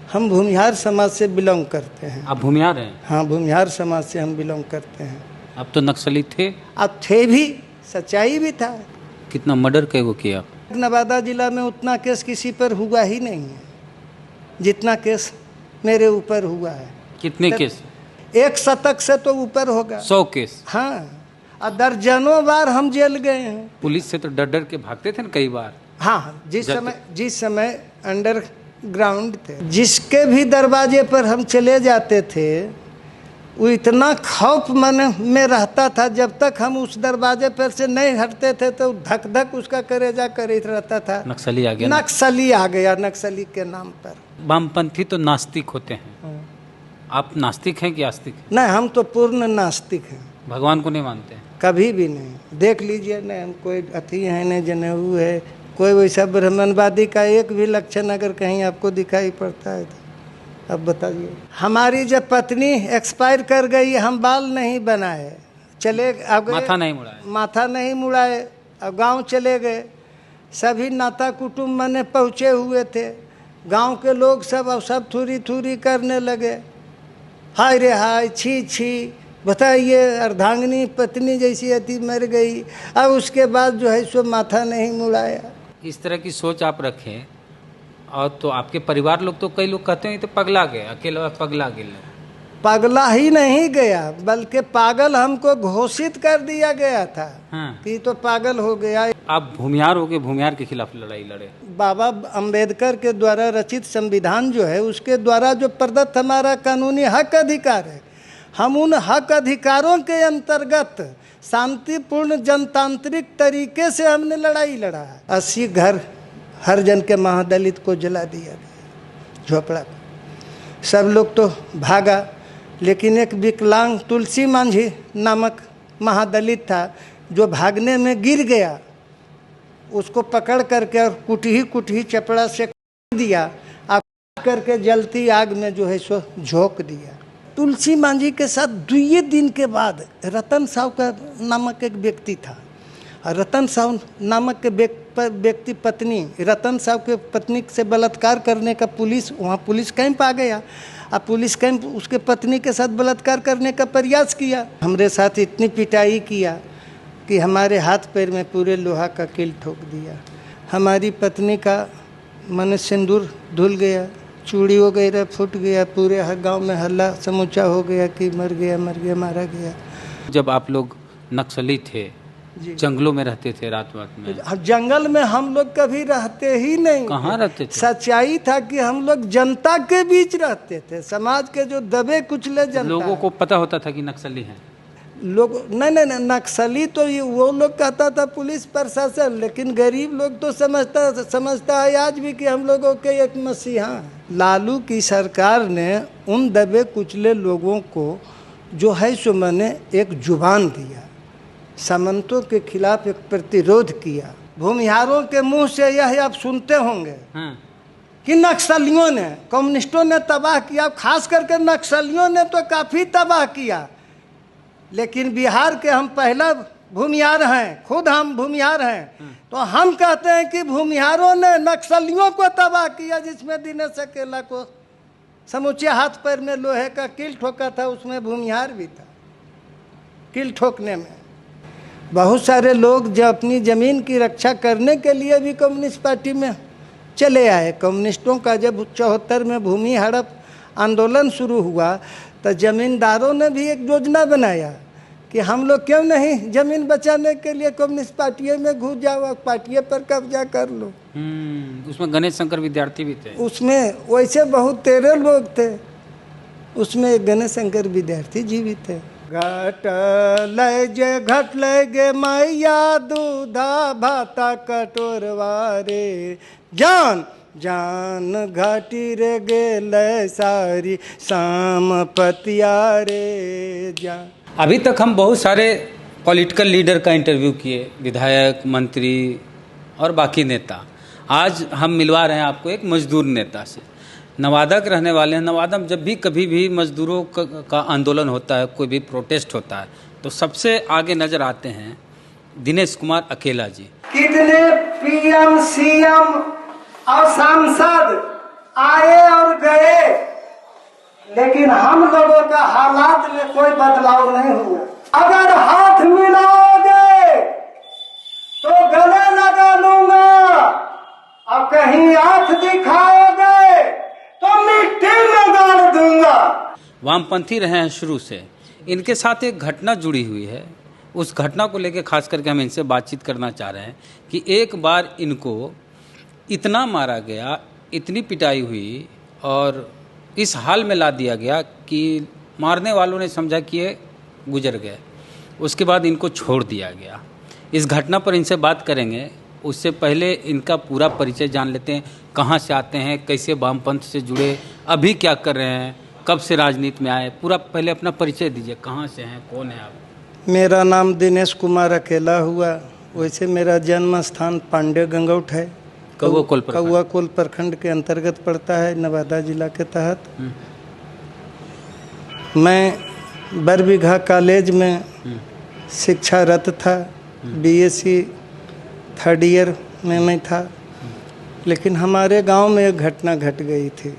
हम भूमिहार समाज से बिलोंग करते हैं। आप भूमिहार हैं? हाँ, भूमिहार समाज से हम बिलोंग करते हैं। अब तो नक्सली थे? अब थे भी, सच्चाई भी था। कितना मर्डर कई वो किया? नवादा जिला में उतना केस किसी पर हुआ ही नहीं है जितना केस मेरे ऊपर हुआ है। कितने केस? 1 शतक से तो ऊपर होगा। 100 केस? हाँ, और दर्जनों बार हम जेल गए हैं। पुलिस से तो डर डर के भागते थे ना कई बार। हाँ, जिस समय अंडरग्राउंड थे, जिसके भी दरवाजे पर हम चले जाते थे वो इतना खौफ मन में रहता था। जब तक हम उस दरवाजे पर से नहीं हटते थे तो धक धक उसका करेजा करे रहता था। नक्सली आ गया। नक्सली आ गया, नक्सली के नाम पर। वामपंथी तो नास्तिक होते हैं। आप नास्तिक हैं कि आस्तिक? नहीं, हम तो पूर्ण नास्तिक हैं। भगवान को नहीं मानते हैं? कभी भी नहीं। देख लीजिए न, हम कोई अथी है न, जनेऊ है, कोई वैसा ब्राह्मणवादी का एक भी लक्षण अगर कहीं आपको दिखाई पड़ता है तो अब बताइए। हमारी जब पत्नी एक्सपायर कर गई, हम बाल नहीं बनाए, चले अब माथा नहीं मुड़ाए। माथा नहीं मुड़ाए, अब गांव चले गए। सभी नाता कुटुंब मने पहुँचे हुए थे। गांव के लोग सब थूरी थूरी करने लगे। हाय रे हाय, छी छी, बताइए अर्धांगिनी पत्नी जैसी अति मर गई। अब उसके बाद जो है सो माथा नहीं मुड़ाया। इस तरह की सोच आप रखें। और तो आपके परिवार लोग तो कई लोग कहते हैं तो पगला गए, अकेला पगला गया। पगला ही नहीं गया बल्कि पागल हमको घोषित कर दिया गया था। हाँ। कि तो पागल हो गया। आप भूमिहार हो गए, भूमिहार के खिलाफ लड़ाई लड़े। बाबा अंबेडकर के द्वारा रचित संविधान जो है उसके द्वारा जो प्रदत्त हमारा कानूनी हक अधिकार है, हम उन हक अधिकारों के अंतर्गत शांतिपूर्ण जनतांत्रिक तरीके से हमने लड़ाई लड़ा। 80 घर हर जन के महादलित को जला दिया गया, झोपड़ा को। सब लोग तो भागा, लेकिन एक विकलांग तुलसी मांझी नामक महादलित था जो भागने में गिर गया। उसको पकड़ करके और कुटी चपड़ा से दिया, आप करके जलती आग में जो है सो झोंक दिया। तुलसी मांझी के साथ 2 दिन के बाद रतन साहू का नामक एक व्यक्ति था। रतन साहू नामक के व्यक्ति पत्नी, रतन साहू के पत्नी से बलात्कार करने का वहाँ पुलिस कैंप आ गया। अब पुलिस कैंप उसके पत्नी के साथ बलात्कार करने का प्रयास किया। हमारे साथ इतनी पिटाई किया कि हमारे हाथ पैर में पूरे लोहा का कील ठोक दिया। हमारी पत्नी का मन सिंदूर धुल गया, चूड़ी वगैरह फूट गया, पूरे गांव में हल्ला समूचा हो गया कि मर गया मारा गया। जब आप लोग नक्सली थे, जंगलों में रहते थे रात में? जंगल में हम लोग कभी रहते ही नहीं। कहाँ रहते थे? सच्चाई था कि हम लोग जनता के बीच रहते थे, समाज के जो दबे कुचले जनता। लोगों को पता होता था कि नक्सली हैं? लोग नहीं, नक्सली तो ये वो लोग कहता था पुलिस प्रशासन, लेकिन गरीब लोग तो समझता है आज भी कि हम लोगों के एक मसीहा। लालू की सरकार ने उन दबे कुचले लोगों को जो है सो मैंने एक जुबान दिया, सामंतों के खिलाफ एक प्रतिरोध किया। भूमिहारों के मुंह से यह आप सुनते होंगे कि नक्सलियों ने, कम्युनिस्टों ने तबाह किया। खास करके नक्सलियों ने तो काफ़ी तबाह किया, लेकिन बिहार के हम पहला भूमिहार हैं, खुद हम भूमिहार हैं। तो हम कहते हैं कि भूमिहारों ने नक्सलियों को तबाह किया, जिसमें दिनेश अकेला को समूचे हाथ पैर में लोहे का कील ठोका था, उसमें भूमिहार भी था। कील ठोकने में बहुत सारे लोग जो अपनी ज़मीन की रक्षा करने के लिए भी कम्युनिस्ट पार्टी में चले आए। कम्युनिस्टों का जब 74 में भूमि हड़प आंदोलन शुरू हुआ तो ज़मींदारों ने भी एक योजना बनाया कि हम लोग क्यों नहीं ज़मीन बचाने के लिए कम्युनिस्ट पार्टी में घुस जाओ, पार्टी पर कब्जा कर लो। उसमें गणेश शंकर विद्यार्थी भी थे। उसमें वैसे बहुत 13 लोग थे, उसमें गणेश शंकर विद्यार्थी जी भी थे। घट ले मैया दूधा भाता कटोरवा रे, जान जान घाटी रे गेल सारी शाम पतिया रे जान। अभी तक हम बहुत सारे पॉलिटिकल लीडर का इंटरव्यू किए, विधायक, मंत्री और बाकी नेता। आज हम मिलवा रहे हैं आपको एक मजदूर नेता से। नवादा के रहने वाले हैं। नवादा में जब भी कभी भी मजदूरों का आंदोलन होता है, कोई भी प्रोटेस्ट होता है, तो सबसे आगे नजर आते हैं दिनेश कुमार अकेला जी। कितने पीएम, सीएम और सांसद आए और गए, लेकिन हम लोगों का हालात में कोई बदलाव नहीं हुआ। अगर हाथ मिलाओगे तो गले लगा लूंगा, और कहीं आंख दिखाओगे तो मिट्टी में गाड़ दूंगा। वामपंथी रहे हैं शुरू से। इनके साथ एक घटना जुड़ी हुई है, उस घटना को लेकर खास करके हम इनसे बातचीत करना चाह रहे हैं कि एक बार इनको इतना मारा गया, इतनी पिटाई हुई और इस हाल में ला दिया गया कि मारने वालों ने समझा कि ये गुजर गए। उसके बाद इनको छोड़ दिया गया। इस घटना पर इनसे बात करेंगे। उससे पहले इनका पूरा परिचय जान लेते हैं, कहाँ से आते हैं, कैसे वामपंथ से जुड़े, अभी क्या कर रहे हैं, कब से राजनीति में आए, पूरा पहले अपना परिचय दीजिए। कहाँ से हैं, कौन है आप? मेरा नाम दिनेश कुमार अकेला हुआ। वैसे मेरा जन्म स्थान पांडे गंगौट है, कौआ कोल प्रखंड के अंतर्गत पड़ता है, नवादा जिला के तहत। मैं बरबीघा कॉलेज में शिक्षारत था, बीएससी थर्ड ईयर में मैं था। लेकिन हमारे गांव में एक घटना घट गई थी।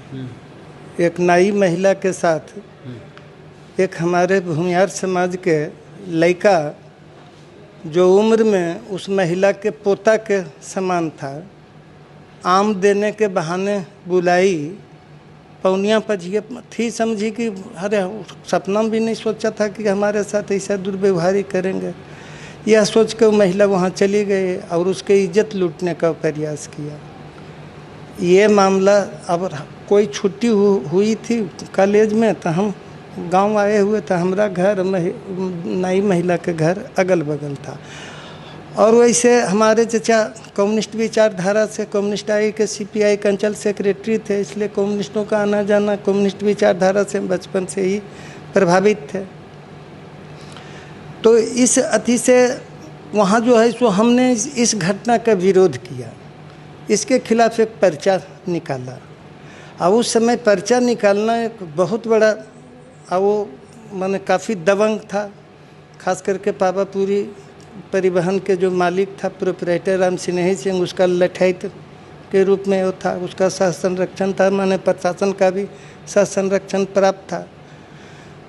एक नाई महिला के साथ एक हमारे भूमिहार समाज के लड़का, जो उम्र में उस महिला के पोता के समान था, आम देने के बहाने बुलाई। पौनिया पजिए थी, समझी कि अरे सपना भी नहीं सोचा था कि हमारे साथ ऐसा दुर्व्यवहार करेंगे। यह सोच कर महिला वहाँ चली गई और उसके इज्जत लूटने का प्रयास किया। ये मामला, अब कोई छुट्टी हुई थी कॉलेज में, तो हम गांव आए हुए थे। हमारा घर नई महिला के घर अगल बगल था। और वैसे हमारे चचा कम्युनिस्ट विचारधारा से, कम्युनिस्ट आई के सीपीआई के अंचल सेक्रेटरी थे, इसलिए कम्युनिस्टों का आना जाना कम्युनिस्ट विचारधारा से बचपन से ही प्रभावित थे। तो इस अति से वहाँ जो है सो हमने इस घटना का विरोध किया, इसके खिलाफ एक पर्चा निकाला। और उस समय पर्चा निकालना एक बहुत बड़ा, और वो माने काफ़ी दबंग था। खास करके पावापुरी परिवहन के जो मालिक था, प्रोपराइटर राम सिन्हा सिंह, उसका लठैत के रूप में वो था। उसका सह संरक्षण था, माने प्रशासन का भी सह संरक्षण प्राप्त था।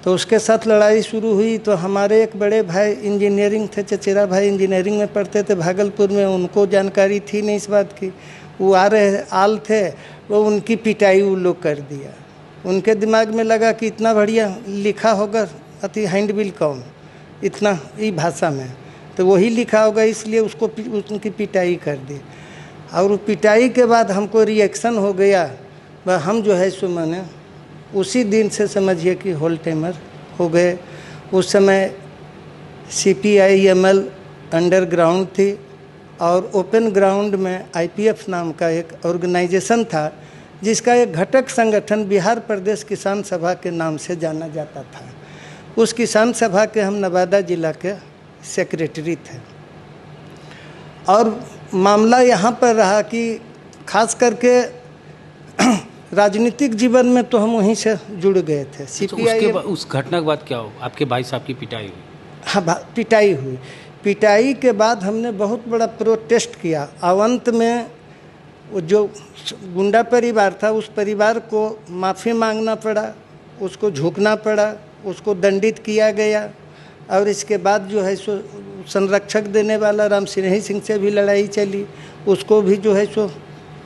तो उसके साथ लड़ाई शुरू हुई। तो हमारे एक बड़े भाई इंजीनियरिंग थे, चचेरा भाई इंजीनियरिंग में पढ़ते थे भागलपुर में, उनको जानकारी थी नहीं इस बात की। वो आल थे, वो उनकी पिटाई वो लोग कर दिया। उनके दिमाग में लगा कि इतना बढ़िया लिखा होगा अति हैंडबिल कौन, इतना ही भाषा में, तो वही लिखा होगा, इसलिए उसको उनकी पिटाई कर दी। और पिटाई के बाद हमको रिएक्शन हो गया। वह हम जो है सो मैंने उसी दिन से समझिए कि होल टाइमर हो गए। उस समय CPIML अंडरग्राउंड थी और ओपन ग्राउंड में IPF नाम का एक ऑर्गेनाइजेशन था, जिसका एक घटक संगठन बिहार प्रदेश किसान सभा के नाम से जाना जाता था। उस किसान सभा के हम नवादा जिला के सेक्रेटरी थे। और मामला यहाँ पर रहा कि खास करके राजनीतिक जीवन में तो हम वहीं से जुड़ गए थे। CPI उस घटना के बाद क्या हो, आपके भाई साहब की पिटाई हुई? हाँ, पिटाई हुई। पिटाई के बाद हमने बहुत बड़ा प्रोटेस्ट किया। अवंत में वो जो गुंडा परिवार था, उस परिवार को माफ़ी मांगना पड़ा, उसको झुकना पड़ा, उसको दंडित किया गया। और इसके बाद जो है सो संरक्षक देने वाला राम सिन्हा सिंह से भी लड़ाई चली, उसको भी जो है सो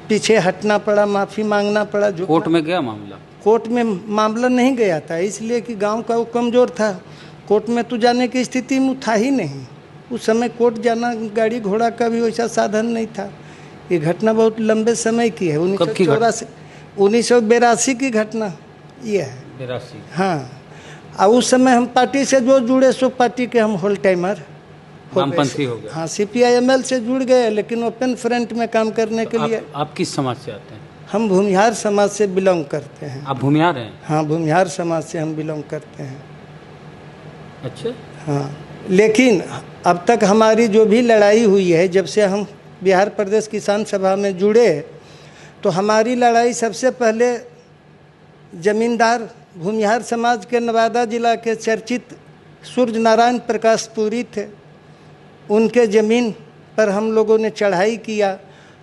पीछे हटना पड़ा, माफ़ी मांगना पड़ा। जो कोर्ट में गया मामला? कोर्ट में मामला नहीं गया था, इसलिए कि गांव का वो कमज़ोर था। कोर्ट में तो जाने की स्थिति में था ही नहीं। उस समय कोर्ट जाना, गाड़ी घोड़ा का भी वैसा साधन नहीं था। ये घटना बहुत लंबे समय की है, 1982 की घटना ये है। 82? हाँ। और उस समय हम पार्टी से जो जुड़े सो पार्टी के हम होल टाइमर वामपंथी हो गए। हाँ, CPIML से जुड़ गए, लेकिन ओपन फ्रंट में काम करने के लिए। आप किस समाज से आते हैं? हम भूमिहार समाज से बिलोंग करते हैं। आप भूमिहार हैं? हाँ, भूमिहार समाज से हम बिलोंग करते हैं। अच्छा। हाँ, लेकिन अब तक हमारी जो भी लड़ाई हुई है, जब से हम बिहार प्रदेश किसान सभा में जुड़े, तो हमारी लड़ाई सबसे पहले जमींदार भूमिहार समाज के नवादा जिला के चर्चित सूर्य नारायण प्रकाश पुरी थे। उनके ज़मीन पर हम लोगों ने चढ़ाई किया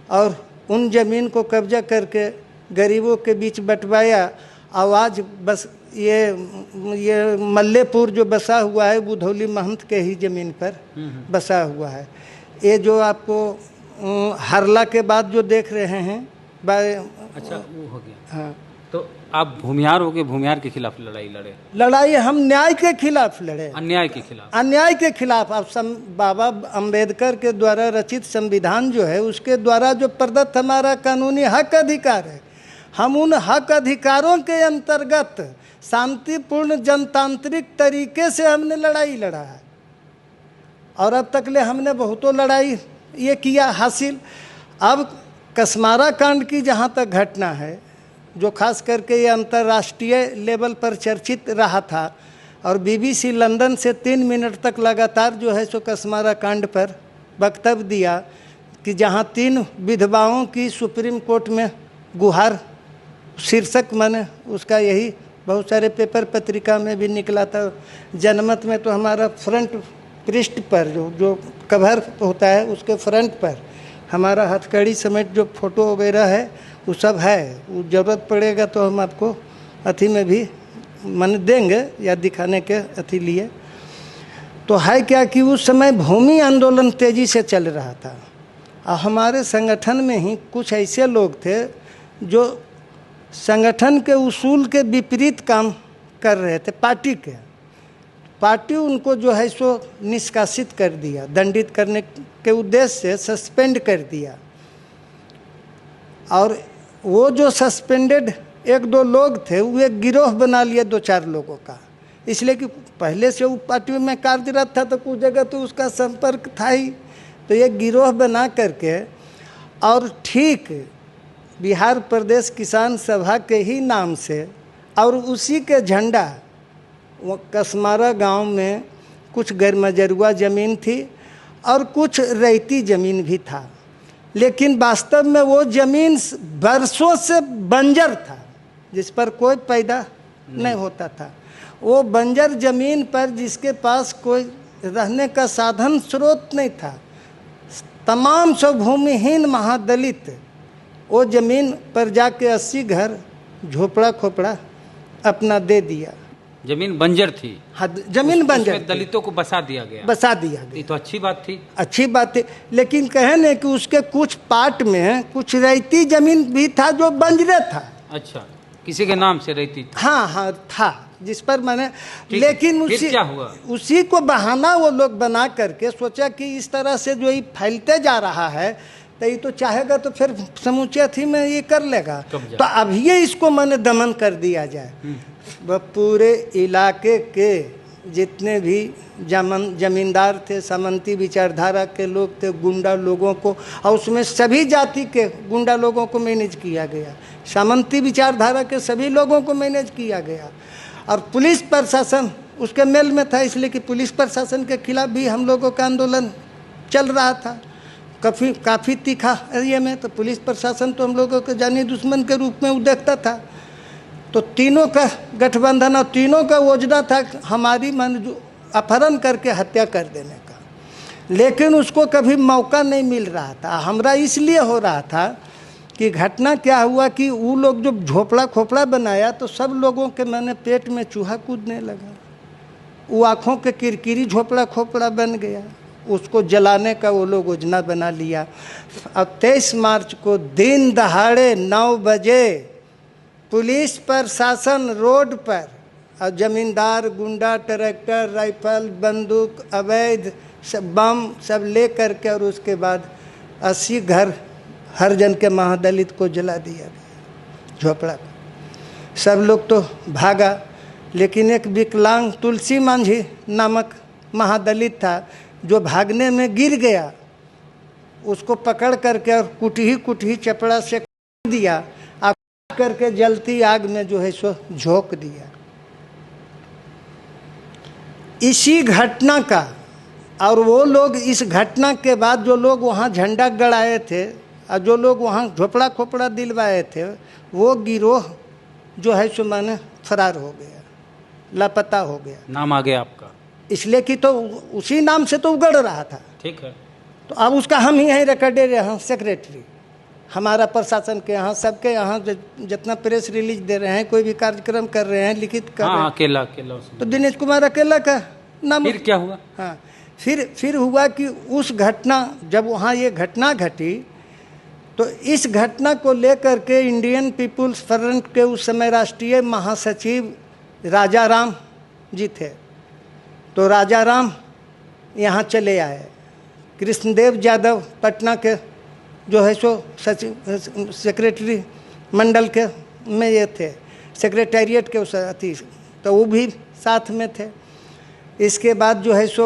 और उन ज़मीन को कब्जा करके गरीबों के बीच बंटवाया। आवाज़ बस ये मल्लेपुर जो बसा हुआ है बुधौली महंत के ही ज़मीन पर बसा हुआ है। ये जो आपको हरला के बाद जो देख रहे हैं अच्छा वो हो गया। हाँ, तो आप भूमिहार हो गए, भूमिहार के खिलाफ लड़ाई लड़े? लड़ाई हम न्याय के खिलाफ लड़े, अन्याय के खिलाफ। अन्याय के खिलाफ। अब बाबा अंबेडकर के द्वारा रचित संविधान जो है उसके द्वारा जो प्रदत्त हमारा कानूनी हक अधिकार है, हम उन हक अधिकारों के अंतर्गत शांतिपूर्ण जनतांत्रिक तरीके से हमने लड़ाई लड़ा है और अब तक ले हमने बहुतों लड़ाई ये किया हासिल। अब कसमारा कांड की जहाँ तक घटना है जो खास करके ये अंतर्राष्ट्रीय लेवल पर चर्चित रहा था और बीबीसी लंदन से 3 मिनट तक लगातार जो है सो कसमारा कांड पर वक्तव्य दिया कि जहाँ 3 विधवाओं की सुप्रीम कोर्ट में गुहार शीर्षक माने उसका यही बहुत सारे पेपर पत्रिका में भी निकला था। जनमत में तो हमारा फ्रंट पृष्ठ पर जो कवर होता है उसके फ्रंट पर हमारा हथकड़ी समेत जो फोटो वगैरह है वो सब है। वो ज़रूरत पड़ेगा तो हम आपको अथी में भी मन देंगे या दिखाने के अथी लिए। तो है क्या कि उस समय भूमि आंदोलन तेज़ी से चल रहा था और हमारे संगठन में ही कुछ ऐसे लोग थे जो संगठन के उसूल के विपरीत काम कर रहे थे। पार्टी उनको जो है सो निष्कासित कर दिया, दंडित करने के उद्देश्य से सस्पेंड कर दिया। और वो जो सस्पेंडेड 1-2 लोग थे वो एक गिरोह बना लिए 2-4 लोगों का, इसलिए कि पहले से वो पार्टी में कार्यरत था तो कुछ जगह तो उसका संपर्क था ही। तो ये गिरोह बना करके और ठीक बिहार प्रदेश किसान सभा के ही नाम से और उसी के झंडा वो कसमारा गांव में कुछ गैरमजरुआ ज़मीन थी और कुछ रैयती ज़मीन भी था, लेकिन वास्तव में वो ज़मीन बरसों से बंजर था जिस पर कोई पैदा नहीं होता था। वो बंजर ज़मीन पर जिसके पास कोई रहने का साधन स्रोत नहीं था, तमाम सब भूमिहीन महादलित वो ज़मीन पर जाके 80 घर झोपड़ा खोपड़ा अपना दे दिया। जमीन बंजर थी? हाँ, जमीन बंजर थी। दलितों को बसा दिया गया? बसा दिया गया। ये तो अच्छी बात थी। अच्छी बात थी, लेकिन कहे न कि उसके कुछ पार्ट में कुछ रैयती जमीन भी था जो बंजरे था। अच्छा, किसी के नाम से रैयती था? हाँ था, जिस पर मैंने, लेकिन क्या हुआ? उसी को बहाना वो लोग बना करके सोचा कि इस तरह से जो ये फैलते जा रहा है तो ये तो चाहेगा तो फिर समूचे अथी में ये कर लेगा, तो अब ये इसको मैंने दमन कर दिया जाए। वह पूरे इलाके के जितने भी जमींदार थे, सामंती विचारधारा के लोग थे, गुंडा लोगों को, और उसमें सभी जाति के गुंडा लोगों को मैनेज किया गया, सामंती विचारधारा के सभी लोगों को मैनेज किया गया। और पुलिस प्रशासन उसके मेल में था, इसलिए कि पुलिस प्रशासन के खिलाफ भी हम लोगों का आंदोलन चल रहा था काफ़ी तीखा एरिया में। तो पुलिस प्रशासन तो हम लोगों के जानी दुश्मन के रूप में वो देखता था। तो तीनों का गठबंधन और तीनों का योजना था हमारी अपहरण करके हत्या कर देने का, लेकिन उसको कभी मौका नहीं मिल रहा था। हमरा इसलिए हो रहा था कि घटना क्या हुआ कि वो लोग जब झोपड़ा खोपड़ा बनाया तो सब लोगों के मैंने पेट में चूहा कूदने लगा, वो आँखों के किरकिरी झोपड़ा खोपड़ा बन गया, उसको जलाने का वो लोग योजना बना लिया। अब 23 मार्च को दिन दहाड़े 9 बजे पुलिस प्रशासन रोड पर और जमींदार गुंडा ट्रैक्टर राइफल बंदूक अवैध सब बम सब ले करके और उसके बाद 80 घर हर जन के महादलित को जला दिया गया झोपड़ा को। सब लोग तो भागा, लेकिन एक विकलांग तुलसी मांझी नामक महादलित था जो भागने में गिर गया, उसको पकड़ करके और कुटही चपड़ा से दिया, आप करके जलती आग में जो है सो झोंक दिया। इसी घटना का, और वो लोग इस घटना के बाद जो लोग वहाँ झंडा गड़ाए थे और जो लोग वहाँ झोपड़ा खोपड़ा दिलवाए थे, वो गिरोह जो है सो माने फरार हो गया, लापता हो गया। नाम आ गया आपका? इसलिए कि तो उसी नाम से तो उगड़ रहा था। ठीक है। तो अब उसका हम ही यहीं रिकॉर्डे रहे हैं सेक्रेटरी, हमारा प्रशासन के यहाँ, सबके यहाँ जितना प्रेस रिलीज दे रहे हैं, कोई भी कार्यक्रम कर रहे हैं, लिखित कर रहे हैं, अकेला तो दिनेश कुमार अकेला का नाम। फिर क्या हुआ? हाँ, फिर हुआ कि उस घटना, जब वहाँ ये घटना घटी, तो इस घटना को लेकर के इंडियन पीपुल्स फ्रंट के उस समय राष्ट्रीय महासचिव राजा राम जी थे। तो राजा राम यहाँ चले आए, कृष्णदेव यादव पटना के जो है सो सचिव सेक्रेटरी मंडल के में ये थे, सेक्रेटेरिएट के उस अति, तो वो भी साथ में थे। इसके बाद जो है सो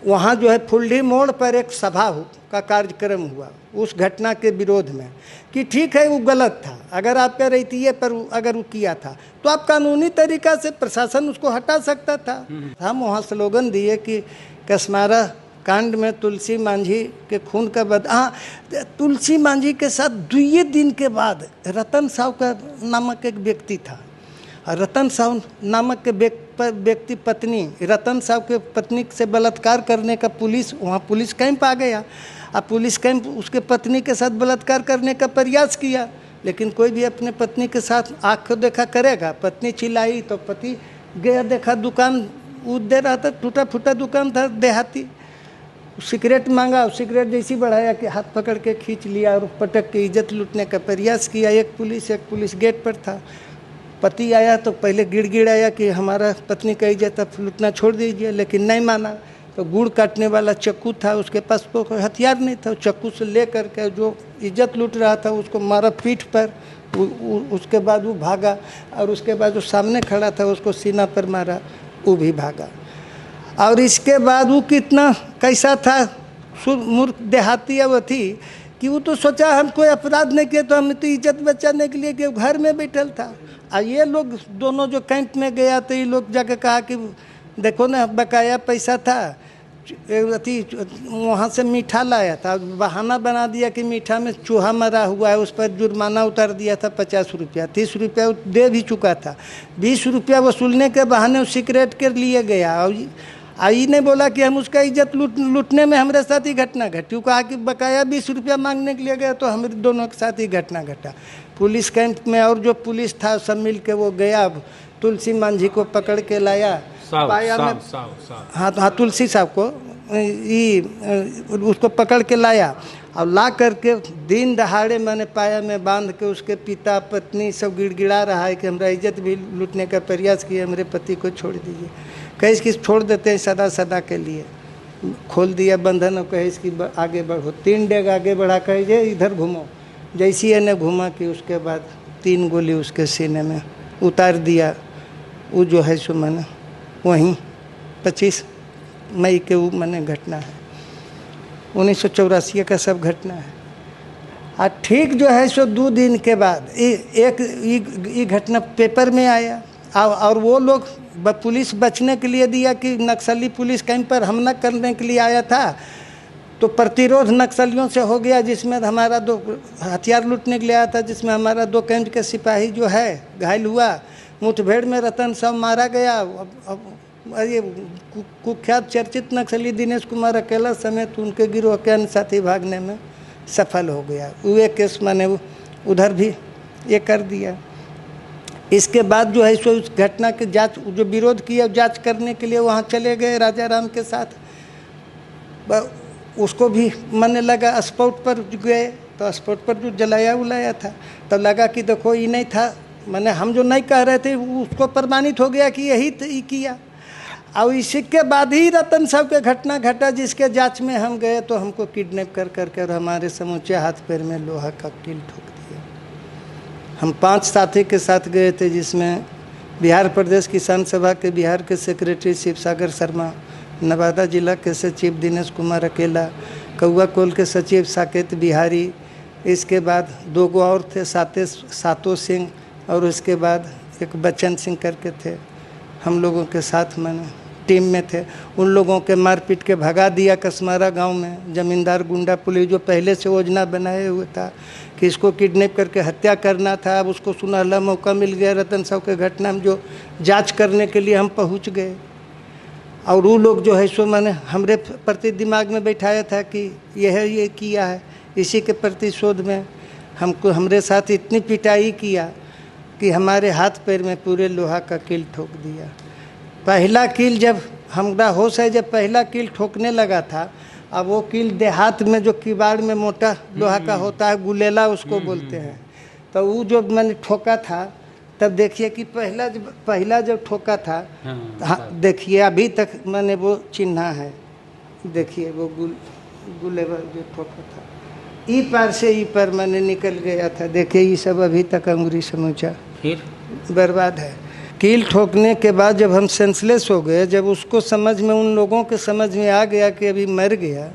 वहाँ जो है फुल्डी मोड़ पर एक सभा का कार्यक्रम हुआ उस घटना के विरोध में, कि ठीक है वो गलत था, अगर आप कह रही थी ये, पर अगर वो किया था तो आप कानूनी तरीक़ा से प्रशासन उसको हटा सकता था। हम वहाँ स्लोगन दिए कि कसमारा कांड में तुलसी मांझी के खून का हाँ, तुलसी मांझी के साथ 2 दिन के बाद रतन साहू का नामक एक व्यक्ति था, रतन साहू नामक के व्यक्ति पत्नी, रतन साहू के पत्नी से बलात्कार करने का वहाँ पुलिस कैंप आ गया। अब पुलिस कैंप उसके पत्नी के साथ बलात्कार करने का प्रयास किया, लेकिन कोई भी अपने पत्नी के साथ आँख को देखा करेगा। पत्नी चिल्लाई तो पति गया, देखा दुकान वो दे रहा था, टूटा फूटा दुकान था देहाती, सिगरेट मांगा, सिगरेट जैसी बढ़ाया कि हाथ पकड़ के खींच लिया और पटक के इज्जत लूटने का प्रयास किया। एक पुलिस गेट पर था, पति आया तो पहले गिड़गिड़ाया कि हमारा पत्नी का इज्जत अब लूटना छोड़ दीजिए, लेकिन नहीं माना। तो गुड़ काटने वाला चक्कू था, उसके पास कोई हथियार नहीं था, चक्कू से ले करके जो इज्जत लूट रहा था उसको मारा पीठ पर। उसके बाद वो भागा, और उसके बाद जो सामने खड़ा था उसको सीना पर मारा, वो भी भागा। और इसके बाद वो कितना कैसा था, मूर्ख देहाती वो थी कि वो तो सोचा हम कोई अपराध नहीं किए, तो हम तो इज्जत बचाने के लिए कि घर में बैठल था। और ये लोग दोनों जो कैंप में गया तो ये लोग जाके कहा कि देखो ना बकाया पैसा था, अथी वहाँ से मीठा लाया था, बहाना बना दिया कि मीठा में चूहा मरा हुआ है, उस पर जुर्माना उतार दिया था 50 रुपया, 30 रुपया दे भी चुका था, 20 रुपया वसूलने के बहाने वो सिगरेट के लिए गया। और आई ने बोला कि हम उसका इज्जत लूटने में हमारे साथ ही घटना घटी। कहा कि बकाया 20 रुपया मांगने के लिए गया, तो हम दोनों के साथ ही घटना घटा। पुलिस कैंप में और जो पुलिस था सब मिल के वो गया, तुलसी मांझी को पकड़ के लाया, पाया में हाँ तुलसी साहब को उसको पकड़ के लाया, और ला करके दिन दहाड़े मैंने पाया में बांध के उसके पिता पत्नी सब गिड़गिड़ा रहा है कि हमारा इज्जत भी लूटने का प्रयास किया, मेरे पति को छोड़ दीजिए। कहे इसकी छोड़ देते हैं सदा सदा के लिए, खोल दिया बंधन, और कहे इसकी आगे बढ़ो। 3 डेग आगे बढ़ा कहे इधर घूमो, जैसी है ने घुमा कि उसके बाद 3 गोली उसके सीने में उतार दिया। वो जो है सो मैंने वहीं 25 मई के वो मैंने घटना है, 1984 का सब घटना है। और ठीक जो है सो 2 दिन के बाद एक घटना पेपर में आया, और वो लोग पुलिस बचने के लिए दिया कि नक्सली पुलिस कैंप पर हमला करने के लिए आया था, तो प्रतिरोध नक्सलियों से हो गया, जिसमें हमारा 2 हथियार लूटने के लिए आया था, जिसमें हमारा 2 कैंप के सिपाही जो है घायल हुआ। मुठभेड़ में रतन साहू मारा गया। ये कुख्यात चर्चित नक्सली दिनेश कुमार अकेला समेत उनके गिरोह के अन्य साथी भागने में सफल हो गया। वो केस मैंने उधर भी ये कर दिया। इसके बाद जो है सो उस घटना के जांच, जो विरोध किया जांच करने के लिए वहाँ चले गए राजा राम के साथ। उसको भी मन लगा, स्पॉट पर गए तो स्पॉट पर जो जलाया उलाया था, तो लगा कि देखो ये नहीं था, मैंने हम जो नहीं कह रहे थे उसको प्रमाणित हो गया कि यही किया। और इसी के बाद ही रतन साहब के घटना घटा, जिसके जांच में हम गए तो हमको किडनैप कर करके और हमारे समूचे हाथ पैर में लोहा का कील ठोक दिया। हम 5 साथी के साथ गए थे, जिसमें बिहार प्रदेश किसान सभा के बिहार के सेक्रेटरी शिव सागर शर्मा, नवादा जिला के सचिव दिनेश कुमार अकेला, कौआ कोल के सचिव साकेत बिहारी, इसके बाद 2 और थे सातो सिंह, और उसके बाद एक बच्चन सिंह करके थे। हम लोगों के साथ मैंने टीम में थे। उन लोगों के मारपीट के भगा दिया कसमारा गांव में। जमींदार गुंडा पुलिस जो पहले से योजना बनाए हुए था कि इसको किडनैप करके हत्या करना था, अब उसको सुनहला मौका मिल गया। रतन साहू के घटना में जो जांच करने के लिए हम पहुंच गए, और वो लोग जो है सो मैंने हमरे प्रति दिमाग में बैठाया था कि यह ये किया है, इसी के प्रतिशोध में हमको हमारे साथ इतनी पिटाई किया कि हमारे हाथ पैर में पूरे लोहा का कील ठोक दिया। पहला कील जब हमारा होश है, जब पहला कील ठोकने लगा था, अब वो कील देहात में जो किवाड़ में मोटा लोहा का होता है, गुलेला उसको बोलते हैं, तो वो जो मैंने ठोका था तब देखिए कि पहला जब ठोका था, हाँ, देखिए अभी तक मैंने वो चिन्हा है, देखिए वो गुलेला जो ठोका था, ई पार से ई पार मैंने निकल गया था। देखिए ये सब अभी तक अंगुरी समूचा फिर बर्बाद है। कील ठोकने के बाद जब हम सेंसलेस हो गए, जब उसको समझ में, उन लोगों के समझ में आ गया कि अभी मर गया,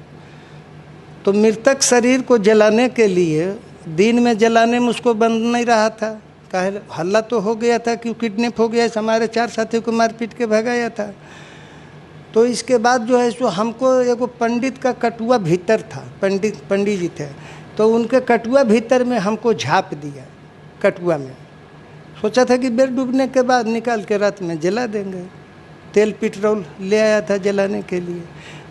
तो मृतक शरीर को जलाने के लिए, दिन में जलाने में उसको बंद नहीं रहा था, काहे हल्ला तो हो गया था कि किडनैप हो गया, हमारे 4 साथियों को मार पीट के भगाया था। तो इसके बाद जो है सो हमको एगो पंडित का कटुआ भीतर था, पंडित जी थे, तो उनके कटुआ भीतर में हमको झाँप दिया। कटुआ में सोचा था कि बेर डूबने के बाद निकाल के रात में जला देंगे, तेल पेट्रोल ले आया था जलाने के लिए।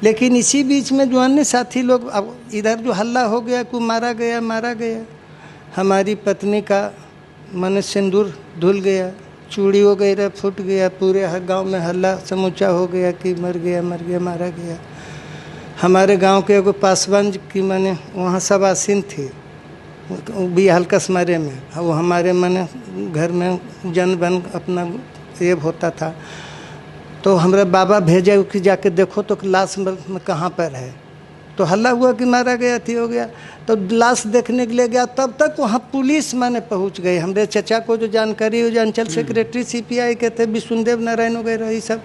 लेकिन इसी बीच में जो अन्य साथी लोग, अब इधर जो हल्ला हो गया कि मारा गया, हमारी पत्नी का मन सिंदूर धुल गया, चूड़ी वगैरह फूट गया, पूरे गांव में हल्ला समूचा हो गया कि मर गया, मारा गया। हमारे गांव के एगो पासवान की मैंने वहाँ सब आसीन थी भी हल्कस मारे में, वो हमारे मैंने घर में जन बन अपना ये होता था, तो हमारे बाबा भेजे कि जाके देखो तो लाश में कहाँ पर है, तो हल्ला हुआ कि मारा गया थी, हो गया, तो लाश देखने के लिए गया, तब तक वहाँ पुलिस माने पहुँच गई। हमारे चचा को जो जानकारी हो, जो अंचल सेक्रेटरी CPI के थे, विष्णुदेव नारायण वगैरह, ये सब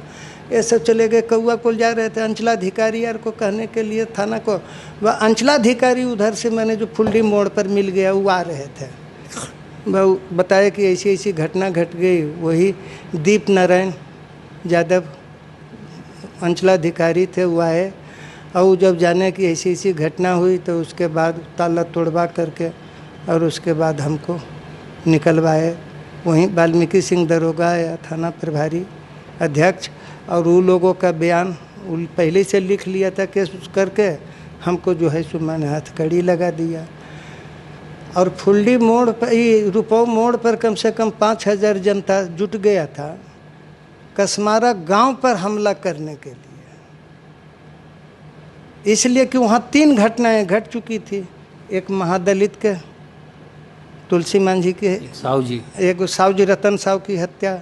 ऐसे चले गए। कौआ को जा रहे थे अंचलाधिकारी यार को कहने के लिए थाना को, वह अंचलाधिकारी उधर से मैंने जो फुल्डी मोड़ पर मिल गया, वो आ रहे थे, वह बताया कि ऐसी ऐसी घटना घट गई। वही दीप नारायण यादव अंचलाधिकारी थे, वो आए, और जब जाने की ऐसी ऐसी घटना हुई तो उसके बाद ताला तोड़वा करके और उसके बाद हमको निकलवाए। वहीं वाल्मीकि सिंह दरोगा या थाना प्रभारी अध्यक्ष, और वो लोगों का बयान पहले से लिख लिया था केस करके, हमको जो है सो मैंने हथकड़ी लगा दिया। और फुल्डी मोड़ पर, रुपौ मोड़ पर कम से कम 5000 जनता जुट गया था कसमारा गांव पर हमला करने के लिए, इसलिए कि वहाँ 3 घटनाएं घट चुकी थी। एक महादलित के तुलसी मांझी के साहू जी, एक साहू जी रतन साहू की हत्या,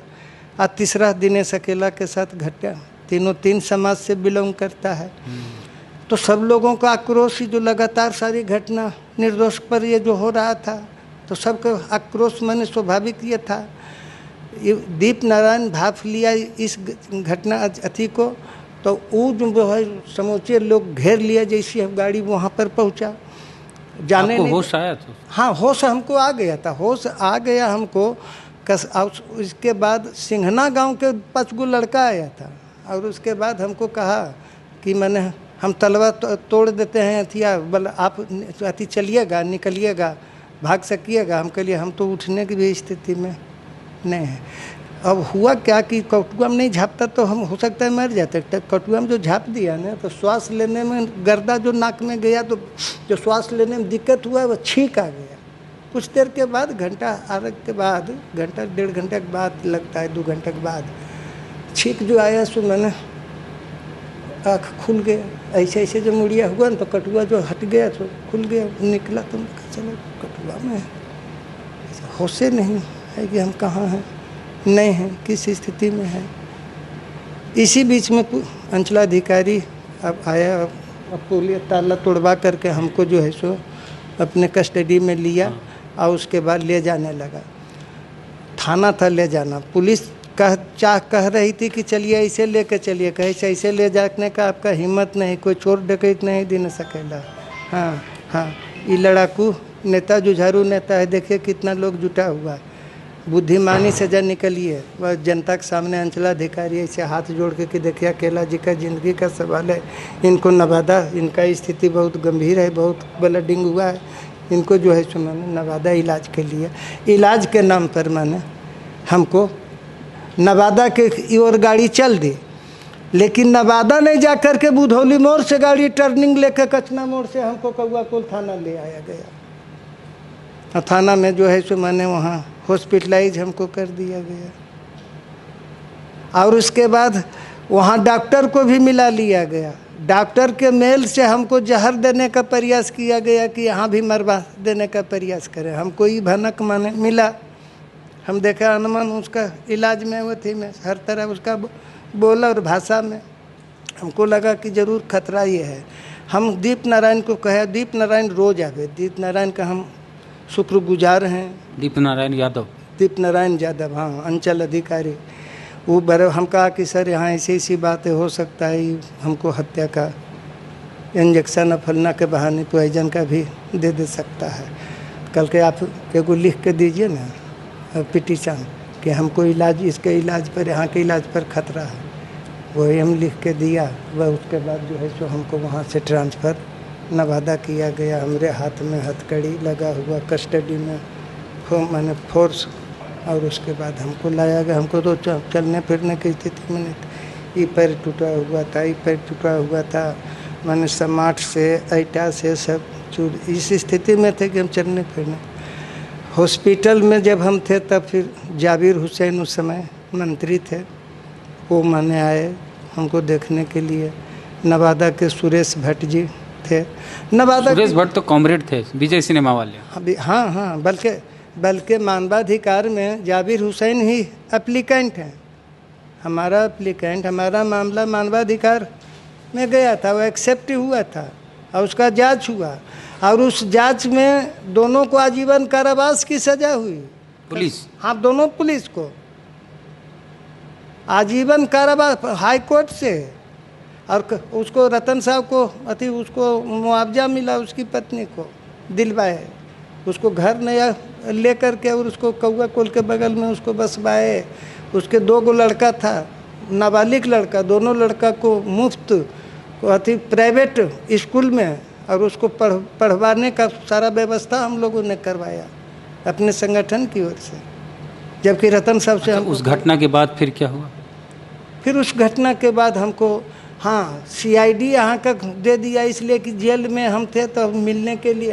और तीसरा दिनेश अकेला के साथ घटना। तीनों 3 समाज से बिलोंग करता है। तो सब लोगों का आक्रोश, जो लगातार सारी घटना निर्दोष पर ये जो हो रहा था, तो सबका आक्रोश मैंने स्वाभाविक ये था। ये दीप नारायण भाप लिया इस घटना अथी को, तो वो जो है समूचे लोग घेर लिया। जैसे हम गाड़ी वहाँ पर पहुँचा, जाने आपको होश आया तो? हाँ, होश हमको आ गया था, होश आ गया हमको। उसके बाद सिंघना गांव के 5 गो लड़का आया था, और उसके बाद हमको कहा कि मैंने हम तलवार तोड़ देते हैं हथियार, बोले आप अति चलिएगा, निकलिएगा, भाग सकिएगा। हम कहिए हम तो उठने की भी स्थिति में नहीं है। अब हुआ क्या कि कटुआ में नहीं झाँपता तो हम हो सकता है मर जाते। कटुआ में जो झाँप दिया ना, तो श्वास लेने में गर्दा जो नाक में गया, तो जो श्वास लेने में दिक्कत हुआ वो छींक आ गया। कुछ देर के बाद, घंटा आरग के बाद, घंटा 1.5 घंटे के बाद लगता है, 2 घंटे के बाद छींक जो आया, सो मैंने आँख खुल गया। ऐसे ऐसे जो मुड़िया हुआ ना, तो कटुआ जो हट गया तो खुल गया, निकला। तो चलो कटुआ में होशे नहीं है कि हम कहाँ हैं, नहीं हैं, किस स्थिति में है। इसी बीच में अंचलाधिकारी अब आया, अब पुलिस ताला तोड़वा करके हमको जो है सो अपने कस्टडी में लिया, और उसके बाद ले जाने लगा। थाना था ले जाना, पुलिस कह रही थी कि चलिए ऐसे लेके चलिए, कहे ऐसे ले जाने का आपका हिम्मत नहीं, कोई चोर डकैत नहीं दिन सकेला। हाँ, ये लड़ाकू नेता, जुझारू नेता है, देखिए कितना लोग जुटा हुआ है। बुद्धिमानी से जा निकलिए। वह जनता के सामने अंचलाधिकारी ऐसे हाथ जोड़ के कि देखिए अकेला जी का ज़िंदगी का सवाल है, इनको नवादा, इनका स्थिति बहुत गंभीर है, बहुत ब्लीडिंग हुआ है, इनको जो है सो मैंने नवादा इलाज के लिए, इलाज के नाम पर मैंने हमको नवादा के ओर गाड़ी चल दी। लेकिन नवादा नहीं जा कर के बुधौली मोड़ से गाड़ी टर्निंग लेकर कचना मोड़ से हमको कौआकोल थाना ले आया गया। और थाना में जो है सो मैंने वहाँ हॉस्पिटलाइज हमको कर दिया गया। और उसके बाद वहाँ डॉक्टर को भी मिला लिया गया। डॉक्टर के मेल से हमको जहर देने का प्रयास किया गया कि यहाँ भी मरवा देने का प्रयास करें। हमको ये भनक माने मिला, हम देखा अनुमान उसका इलाज में वो थी, मैं हर तरह उसका बोला और भाषा में हमको लगा कि ज़रूर खतरा ये है। हम दीप नारायण को कहे, दीप नारायण रोज आवे, दीप नारायण का हम शुक्रगुजार हैं। दीप नारायण यादव, दीप नारायण यादव, हाँ, अंचल अधिकारी। वो बड़े हम कहा कि सर यहाँ ऐसी ऐसी बातें हो सकता है, हमको हत्या का इंजेक्शन फलना के बहाने पॉइजन का भी दे सकता है। कल के आप एगो लिख के दीजिए ना पिटीशन कि हमको इलाज, इसके इलाज पर, यहाँ के इलाज पर खतरा है। वही हम लिख के दिया। वह उसके बाद जो है सो हमको वहाँ से ट्रांसफ़र नवादा किया गया। हमारे हाथ में हथकड़ी लगा हुआ, कस्टडी में मैंने फोर्स, और उसके बाद हमको लाया गया। हमको तो चलने फिरने की स्थिति में नहीं, ये पैर टूटा हुआ था, ये पैर टूटा हुआ था, मैंने समाट से, ऐटा से सब चूर, इस स्थिति में थे कि हम चलने फिरने। हॉस्पिटल में जब हम थे तब फिर जाबिर हुसैन उस समय मंत्री थे, वो माने आए हमको देखने के लिए। नवादा के सुरेश भट्ट जी थे। नवादा सुरेश भट्ट तो कॉमरेड थे विजय सिनेमा वाले। हाँ हाँ, बल्कि मानवाधिकार में जाबिर हुसैन ही एप्लीकेंट हैं। हमारा एप्लीकेंट, हमारा मामला मानवाधिकार में गया था, वो एक्सेप्ट हुआ था और उसका जांच हुआ, और उस जांच में दोनों को आजीवन कारावास की सजा हुई। पुलिस, हाँ, दोनों पुलिस को आजीवन कारावास हाई कोर्ट से, और उसको रतन साहब को उसको मुआवजा मिला, उसकी पत्नी को दिलवाए, उसको घर नया ले करके और उसको कौआकोल के बगल में उसको बसवाए। उसके 2 लड़का था, नाबालिग लड़का, दोनों लड़का को मुफ्त प्राइवेट स्कूल में, और उसको पढ़वाने का सारा व्यवस्था हम लोगों ने करवाया अपने संगठन की ओर से। जबकि रतन साहब से हम उस घटना के बाद फिर क्या हुआ? फिर उस घटना के बाद हमको, हाँ, CID यहाँ का दे दिया, इसलिए कि जेल में हम थे तो मिलने के लिए,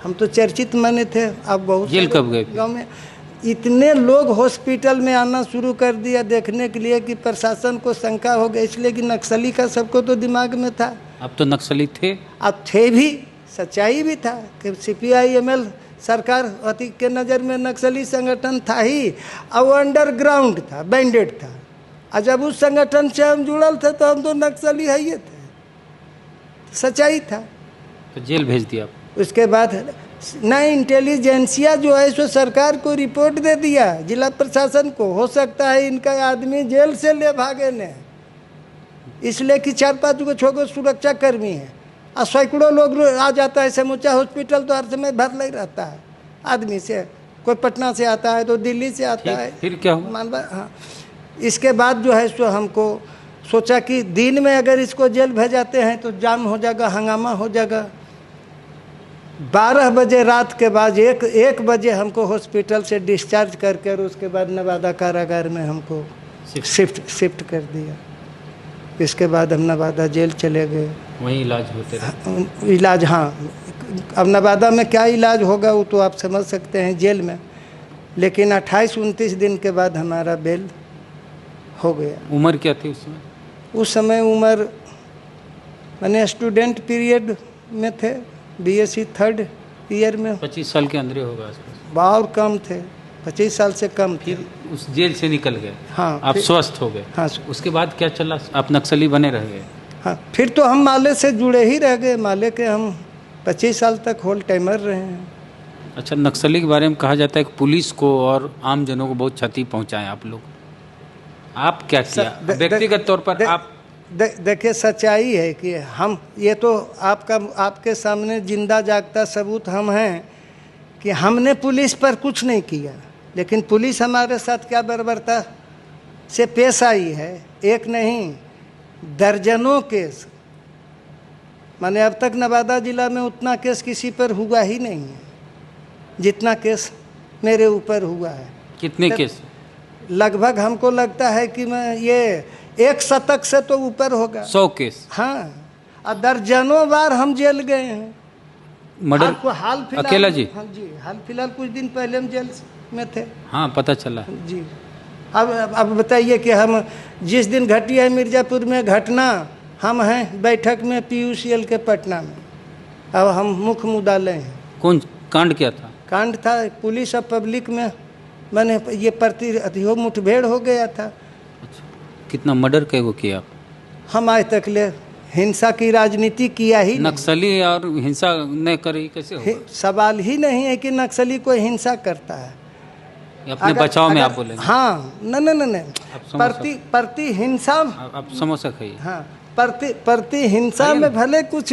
हम तो चर्चित माने थे। अब बहुत जेल कब गए? गाँव में इतने लोग हॉस्पिटल में आना शुरू कर दिया देखने के लिए कि प्रशासन को शंका हो गई, इसलिए कि नक्सली का सबको तो दिमाग में था। अब तो नक्सली थे, अब थे भी, सच्चाई भी था कि CPI-ML सरकार के नज़र में नक्सली संगठन था ही, और वो अंडरग्राउंड था, बैंडेड था। और जब उस संगठन से हम जुड़ल थे तो हम तो नक्सली है ही थे, सच्चाई था। तो जेल भेज दिया। उसके बाद नई इंटेलिजेंसिया जो है सो सरकार को रिपोर्ट दे दिया, जिला प्रशासन को, हो सकता है इनका आदमी जेल से ले भागे ने, इसलिए कि 4-5 को छोको सुरक्षा कर्मी है, और सैकड़ों लोग आ जाता है। समूचा हॉस्पिटल तो हर समय भर नहीं रहता है आदमी से, कोई पटना से आता है तो दिल्ली से आता है। फिर क्या हुआ? मानवा, हाँ। इसके बाद जो है सो हमको सोचा कि दिन में अगर इसको जेल भेजाते हैं तो जाम हो जाएगा, हंगामा हो जाएगा। 12 बजे रात के बाद 1 बजे हमको हॉस्पिटल से डिस्चार्ज करके, और उसके बाद नवादा कारागार में हमको शिफ्ट कर दिया। इसके बाद हम नवादा जेल चले गए, वहीं इलाज होते रहे। इलाज, हाँ, अब नवादा में क्या इलाज होगा वो तो आप समझ सकते हैं, जेल में। लेकिन 28-29 दिन के बाद हमारा बेल हो गया। उम्र क्या थी उसमें? उस समय उम्र, मैंने स्टूडेंट पीरियड में थे, BSc 3rd ईयर में। 25 साल के अंदर होगा आसपास। बहुत कम थे, 25 साल से कम थे। फिर उस जेल से निकल गए? हाँ, आप स्वस्थ हो गए? हाँ। उसके बाद क्या चला? आप नक्सली बने रह गए? हाँ, फिर तो हम माले से जुड़े ही रह गए। माले के हम 25 साल तक होल टाइमर रहे हैं। अच्छा, नक्सली के बारे में कहा जाता है कि पुलिस को और आम जनों को बहुत क्षति पहुंचाए आप लोग, आप क्या किया व्यक्तिगत तौर पर? आप देखिए, सच्चाई है कि हम, ये तो आपके सामने जिंदा जागता सबूत हम हैं कि हमने पुलिस पर कुछ नहीं किया, लेकिन पुलिस हमारे साथ क्या बर्बरता से पेश आई है। एक नहीं, दर्जनों केस, माने अब तक नवादा जिला में उतना केस किसी पर हुआ ही नहीं है जितना केस मेरे ऊपर हुआ है। कितने केस? लगभग हमको लगता है कि मैं ये 1 शतक से तो ऊपर होगा। 100 केस। हाँ, और दर्जनों बार हम जेल गए हैं। मर्डर आपको हाल फिलहाल, अकेला जी? हाँ जी, हाल फिलहाल कुछ दिन पहले हम जेल में थे। हाँ, पता चला जी। अब बताइए कि हम जिस दिन घटी है मिर्ज़ापुर में घटना, हम हैं बैठक में PUCL के पटना में। अब हम मुख्य मुद्दा ले हैं। कौन कांड क्या था? कांड था पुलिस और पब्लिक में मैंने ये प्रतिहो मुठभेड़ हो गया था। अच्छा, कितना मर्डर कैगो किया आप? हम आज तक ले हिंसा की राजनीति किया ही नहीं। नक्सली और हिंसा न करे कैसे होगा? सवाल ही नहीं है कि नक्सली कोई हिंसा करता है। अपने बचाव में आप बोलेंगे? हाँ, नहीं, प्रति हिंसा आप समोसा खाइए। हाँ, प्रति हिंसा में भले कुछ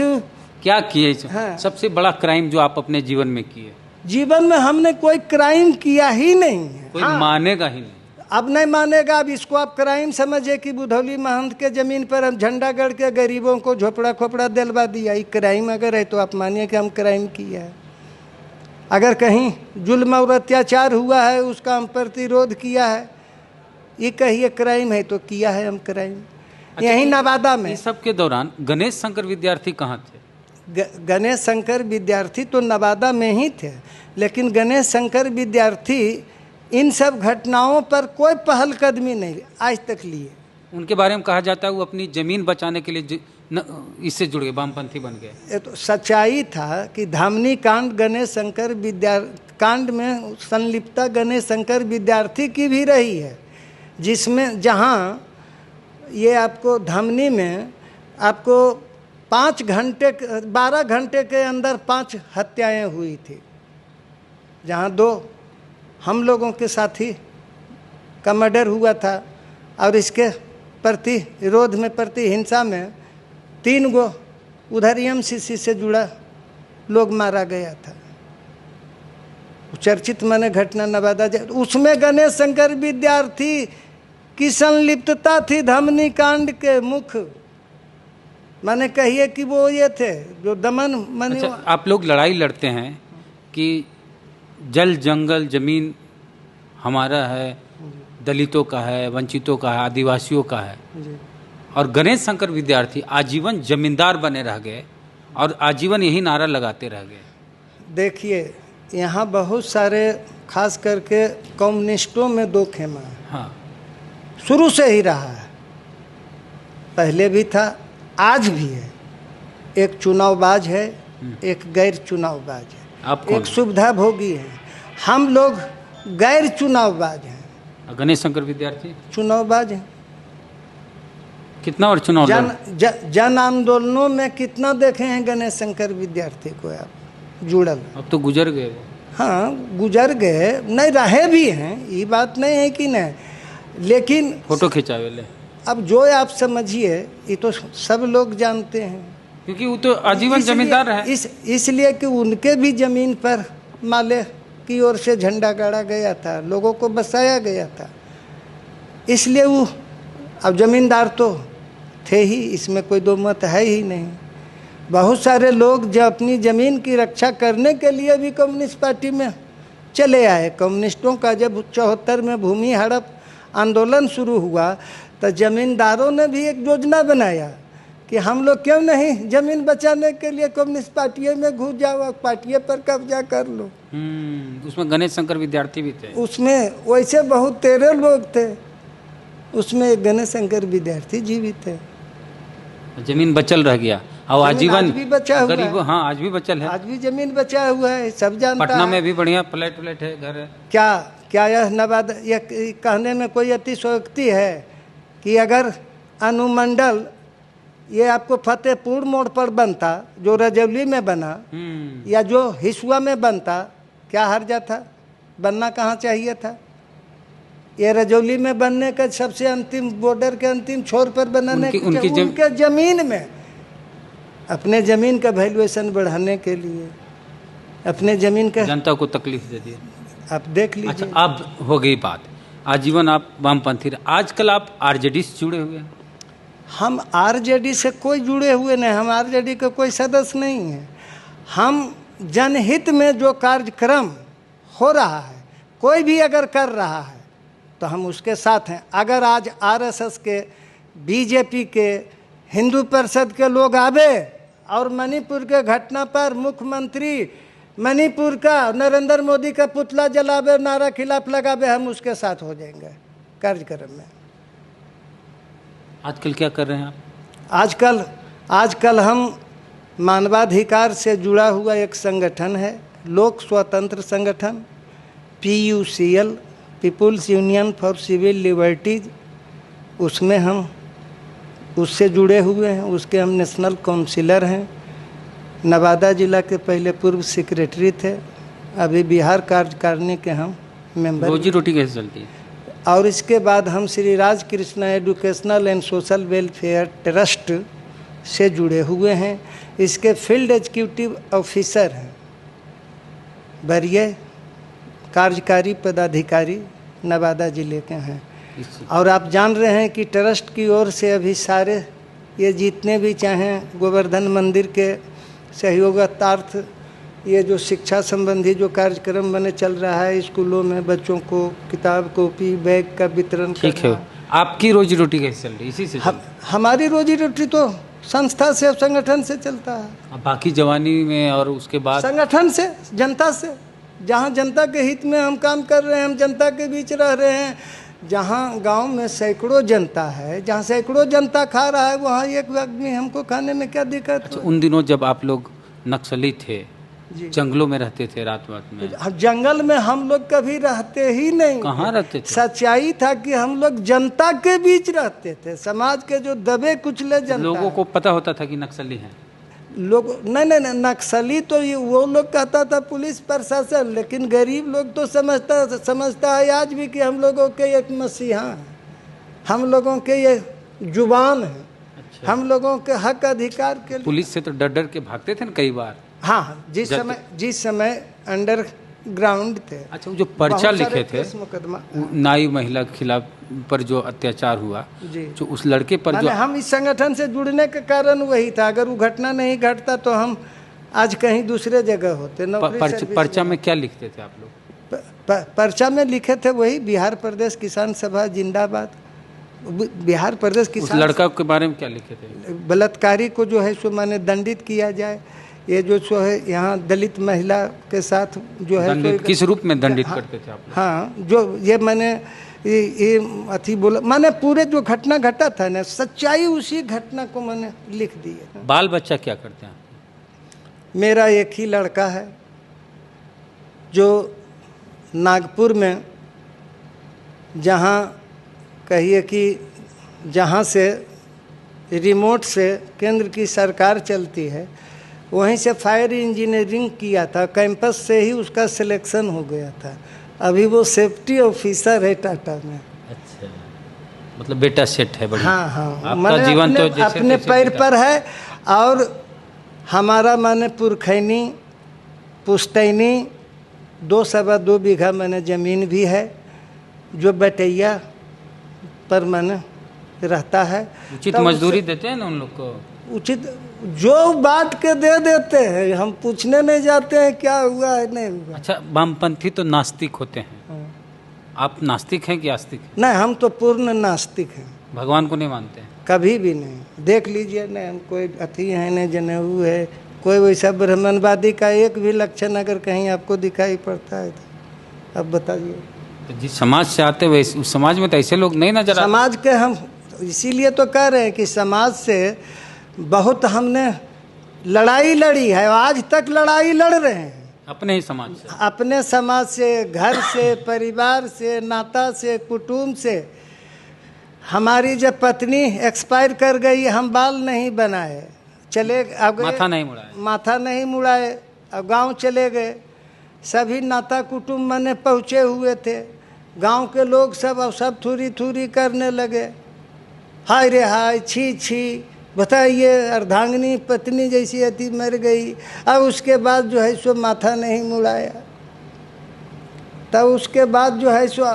क्या किए? हाँ। सबसे बड़ा क्राइम जो आप अपने जीवन में किए? जीवन में हमने कोई क्राइम किया ही नहीं है। कोई मानेगा ही नहीं। अब नहीं मानेगा। अब इसको आप क्राइम समझे कि बुधौली महंत के जमीन पर हम झंडा गड़ के गरीबों को झोपड़ा खोपड़ा दिलवा दिया, ये क्राइम अगर है तो आप मानिए कि हम क्राइम किया है। अगर कहीं जुल्म और अत्याचार हुआ है उसका हम प्रतिरोध किया है, ये कहिए क्राइम है तो किया है हम क्राइम। यहीं नवादा में। इस सब के दौरान गणेश शंकर विद्यार्थी कहाँ थे? गणेश शंकर विद्यार्थी तो नवादा में ही थे, लेकिन गणेश शंकर विद्यार्थी इन सब घटनाओं पर कोई पहल कदमी नहीं आज तक लिए। उनके बारे में कहा जाता है वो अपनी जमीन बचाने के लिए इससे जुड़ गए, वामपंथी बन गए। ये तो सच्चाई था कि धामनी कांड गणेश शंकर कांड में संलिप्तता गणेश शंकर विद्यार्थी की भी रही है, जिसमें जहाँ ये आपको धामनी में आपको 12 घंटे के अंदर 5 हत्याएं हुई थी, जहाँ 2 हम लोगों के साथी का मर्डर हुआ था और इसके प्रतिरोध में प्रति हिंसा में 3 गो उधर MCC से जुड़ा लोग मारा गया था। चर्चित माने घटना नवादा, उसमें गणेश शंकर विद्यार्थी की संलिप्तता थी। धमनी कांड के मुख्य माने कहिए कि वो ये थे जो दमन माने। अच्छा, आप लोग लड़ाई लड़ते हैं कि जल जंगल जमीन हमारा है, दलितों का है, वंचितों का है, आदिवासियों का है, और गणेश शंकर विद्यार्थी आजीवन जमींदार बने रह गए और आजीवन यही नारा लगाते रह गए। देखिए, यहाँ बहुत सारे खास करके कम्युनिस्टों में 2 खेमा है। हाँ, शुरू से ही रहा है, पहले भी था, आज भी है। एक चुनावबाज है, एक गैर चुनावबाज है, एक सुविधा भोगी है। हम लोग गैर चुनावबाज हैं। गणेश शंकर विद्यार्थी चुनावबाज हैं। कितना और चुनाव जन आंदोलनों में कितना देखे हैं गणेश शंकर विद्यार्थी को आप जुड़ल? अब तो गुजर गए वो। हाँ, गुजर गए, नहीं रहे भी हैं, ये बात नहीं है कि नहीं, लेकिन फोटो खिंचावे ले। अब जो आप समझिए, ये तो सब लोग जानते हैं, क्योंकि वो तो आजीवन जमींदार रहे। इसलिए कि उनके भी जमीन पर माले की ओर से झंडा गाड़ा गया था, लोगों को बसाया गया था, इसलिए वो अब जमींदार तो थे ही, इसमें कोई 2 मत है ही नहीं। बहुत सारे लोग जो अपनी ज़मीन की रक्षा करने के लिए भी कम्युनिस्ट पार्टी में चले आए। कम्युनिस्टों का जब 74 में भूमि हड़प आंदोलन शुरू हुआ तो जमींदारों ने भी एक योजना बनाया कि हम लोग क्यों नहीं ज़मीन बचाने के लिए कम्युनिस्ट पार्टियों में घुस जाओ, पार्टियों पर कब्जा कर लो। उसमें गणेश शंकर विद्यार्थी भी थे। उसमें वैसे बहुत 13 लोग थे, उसमें एक गणेश शंकर विद्यार्थी जीवित थे। जमीन बचल रह गया और आजीवन आज भी बचा हुआ गरीब। हाँ, आज भी बचल है, आज भी जमीन बचा हुआ है, सब जानता है। पटना में भी बढ़िया फ्लैट है, घर है। क्या यह नवादा, यह कहने में कोई अतिशयोक्ति है कि अगर अनुमंडल ये आपको फतेहपुर मोड़ पर बनता, जो रजौली में बना, या जो हिसुआ में बनता, क्या हर्जा था? बनना कहाँ चाहिए था? ये रजौली में बनने का सबसे अंतिम बॉर्डर के अंतिम छोर पर बनाने उनके जमीन में, अपने जमीन का वैल्यूएशन बढ़ाने के लिए, अपने जमीन का जनता को तकलीफ दे दी। आप देख लीजिए। अच्छा, अब हो गई बात, आजीवन आप वामपंथी, आजकल आप RJD से जुड़े हुए हैं। हम RJD से कोई जुड़े हुए नहीं, हम RJD का कोई सदस्य नहीं है। हम जनहित में जो कार्यक्रम हो रहा है, कोई भी अगर कर रहा है तो हम उसके साथ हैं। अगर आज RSS के बीजेपी के हिंदू परिषद के लोग आवे और मणिपुर के घटना पर मुख्यमंत्री मणिपुर का नरेंद्र मोदी का पुतला जलावे, नारा खिलाफ लगावे, हम उसके साथ हो जाएंगे कार्यक्रम में। आजकल क्या कर रहे हैं आप? आजकल हम मानवाधिकार से जुड़ा हुआ एक संगठन है, लोक Swatantra Sangathan, PUCL, People's Union for Civil Liberties, उसमें हम उससे जुड़े हुए हैं। उसके हम नेशनल काउंसिलर हैं। नवादा जिला के पहले पूर्व सेक्रेटरी थे, अभी बिहार कार्यकारिणी के हम मेंबर। रोजी रोटी कैसे चलती है? और इसके बाद हम Shri Raj Krishna educational and social welfare trust से जुड़े हुए हैं। इसके फील्ड एग्जीक्यूटिव ऑफिसर हैं, वरीय कार्यकारी पदाधिकारी नवादा जिले के हैं। और आप जान रहे हैं कि ट्रस्ट की ओर से अभी सारे ये जितने भी चाहें गोवर्धन मंदिर के सहयोगार्थ ये जो शिक्षा संबंधी जो कार्यक्रम बने चल रहा है, स्कूलों में बच्चों को किताब कॉपी बैग का वितरण। ठीक है, आपकी रोजी रोटी कैसे चल रही है? इसी से हमारी रोजी रोटी तो संस्था से, संगठन से चलता है। बाकी जवानी में और उसके बाद संगठन से, जनता से, जहाँ जनता के हित में हम काम कर रहे हैं, हम जनता के बीच रह रहे हैं। जहाँ गांव में सैकड़ों जनता है, जहाँ सैकड़ों जनता खा रहा है, वहाँ एक आदमी हमको खाने में क्या दिक्कत? अच्छा, उन दिनों जब आप लोग नक्सली थे, जंगलों में रहते थे, रात में? जंगल में हम लोग कभी रहते ही नहीं। कहाँ रहते थे? सच्चाई था कि हम लोग जनता के बीच रहते थे, समाज के जो दबे कुचले जनता। लोगों को पता होता था कि नक्सली हैं? लोग नहीं, नक्सली तो ये वो लोग कहता था पुलिस प्रशासन, लेकिन गरीब लोग तो समझता है आज भी कि हम लोगों के एक मसीहा है, हम लोगों के ये जुबान है। अच्छा। हम लोगों के हक अधिकार के लिए पुलिस से तो डर डर के भागते थे ना कई बार। हाँ, जिस समय अंडरग्राउंड थे। अच्छा, जो पर्चा लिखे थे नाई महिला के खिलाफ पर जो अत्याचार हुआ, जो उस लड़के पर जो हम इस संगठन से जुड़ने का कारण वही था। अगर वो घटना नहीं घटता तो हम आज कहीं दूसरे जगह होते। पर्चा में क्या लिखते थे आप लोग? पर्चा में लिखे थे वही बिहार प्रदेश किसान सभा जिंदाबाद। बिहार प्रदेश किसान। उस लड़का के बारे में क्या लिखे थे? बलात्कारी को जो है सो माने दंडित किया जाए। ये जो सो है यहाँ दलित महिला के साथ जो है किस रूप में दंडित करते थे आप लोग? हाँ, जो ये मैंने ये अथी बोला, मैंने पूरे जो घटना घटा था ना, सच्चाई उसी घटना को मैंने लिख दी है। बाल बच्चा क्या करते हैं? मेरा एक ही लड़का है जो नागपुर में, जहाँ कहिए कि जहाँ से रिमोट से केंद्र की सरकार चलती है, वहीं से फायर इंजीनियरिंग किया था। कैंपस से ही उसका सिलेक्शन हो गया था। अभी वो सेफ्टी ऑफिसर है टाटा में। अच्छा, मतलब बेटा सेट है बड़ी। हाँ, आपका जीवन तो जैसे अपने पैर पर है। और हमारा माने पुरखैनी पुश्तैनी 2.25 बीघा मैंने ज़मीन भी है, जो बटैया पर मैंने रहता है। उचित मजदूरी देते हैं ना उन लोग को? उचित जो बांट के दे देते हैं, हम पूछने नहीं जाते हैं क्या हुआ है नहीं हुआ। अच्छा, वामपंथी तो नास्तिक होते हैं। आप नास्तिक हैं कि आस्तिक हैं? नहीं, हम तो पूर्ण नास्तिक हैं। भगवान को नहीं मानते हैं? कभी भी नहीं। देख लीजिए ना, हम कोई अथी है नहीं, जनेऊ है, कोई वैसा ब्राह्मणवादी का एक भी लक्षण अगर कहीं आपको दिखाई पड़ता है तो अब बताइए। तो जिस समाज से आते हुए उस समाज में तो ऐसे लोग नहीं नजर आते। समाज के हम इसीलिए तो कह रहे हैं कि समाज से बहुत हमने लड़ाई लड़ी है, आज तक लड़ाई लड़ रहे हैं। अपने ही समाज से? अपने समाज से, घर से, परिवार से, नाता से, कुटुंब से। हमारी जब पत्नी एक्सपायर कर गई, हम बाल नहीं बनाए, चले अब माथा नहीं मुड़ाए, अब गांव चले गए। सभी नाता कुटुंब मने पहुँचे हुए थे। गांव के लोग सब थूरी थूरी करने लगे, हाय रे हाय, छी छी, बताइए अर्धांगिनी पत्नी जैसी अति मर गई। अब उसके बाद जो है सो माथा नहीं मुड़ाया। तब उसके बाद जो है सो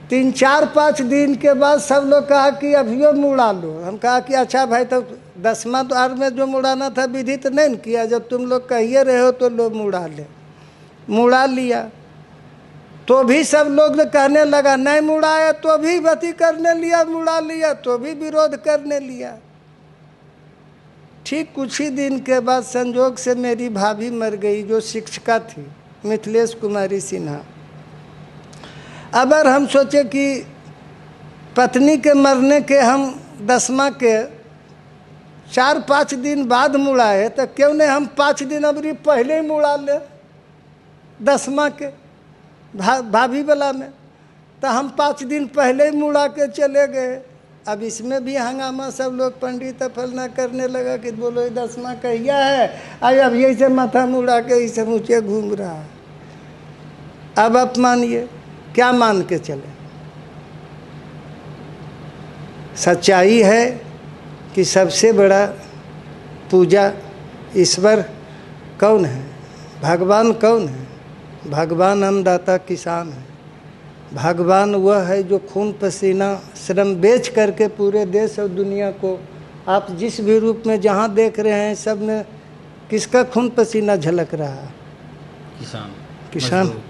3-4-5 दिन के बाद सब लोग कहा कि अभियो मुड़ा लो। हम कहा कि अच्छा भाई, तो 10वां द्वार में जो मुड़ाना था विधि तो नहीं किया, जब तुम लोग कहिए रहे हो तो लो मुड़ा ले। मुड़ा लिया। तो भी सब लोग कहने लगा, नहीं मुड़ाया तो भी बती करने लिया, मुड़ा लिया तो भी विरोध करने लिया। ठीक कुछ ही दिन के बाद संजोग से मेरी भाभी मर गई, जो शिक्षिका थी, मिथिलेश कुमारी सिन्हा। अगर हम सोचे कि पत्नी के मरने के हम 10वां के 4-5 दिन बाद मुड़ाए, तो क्यों नहीं हम 5 दिन अबरी पहले ही मुड़ा ले 10वां के भाभी वाला में, तो हम 5 दिन पहले ही मुड़ा के चले गए। अब इसमें भी हंगामा सब लोग पंडित फलना करने लगा कि बोलो ये 10वां कहिया है, अब यही से माथा मुड़ा के इसे ऊँचे घूम रहा है। अब आप मानिए क्या मान के चले? सच्चाई है कि सबसे बड़ा पूजा ईश्वर कौन है, भगवान कौन है? भगवान अन्नदाता किसान है। भगवान वह है जो खून पसीना श्रम बेच करके पूरे देश और दुनिया को, आप जिस भी रूप में जहाँ देख रहे हैं, सब में किसका खून पसीना झलक रहा है?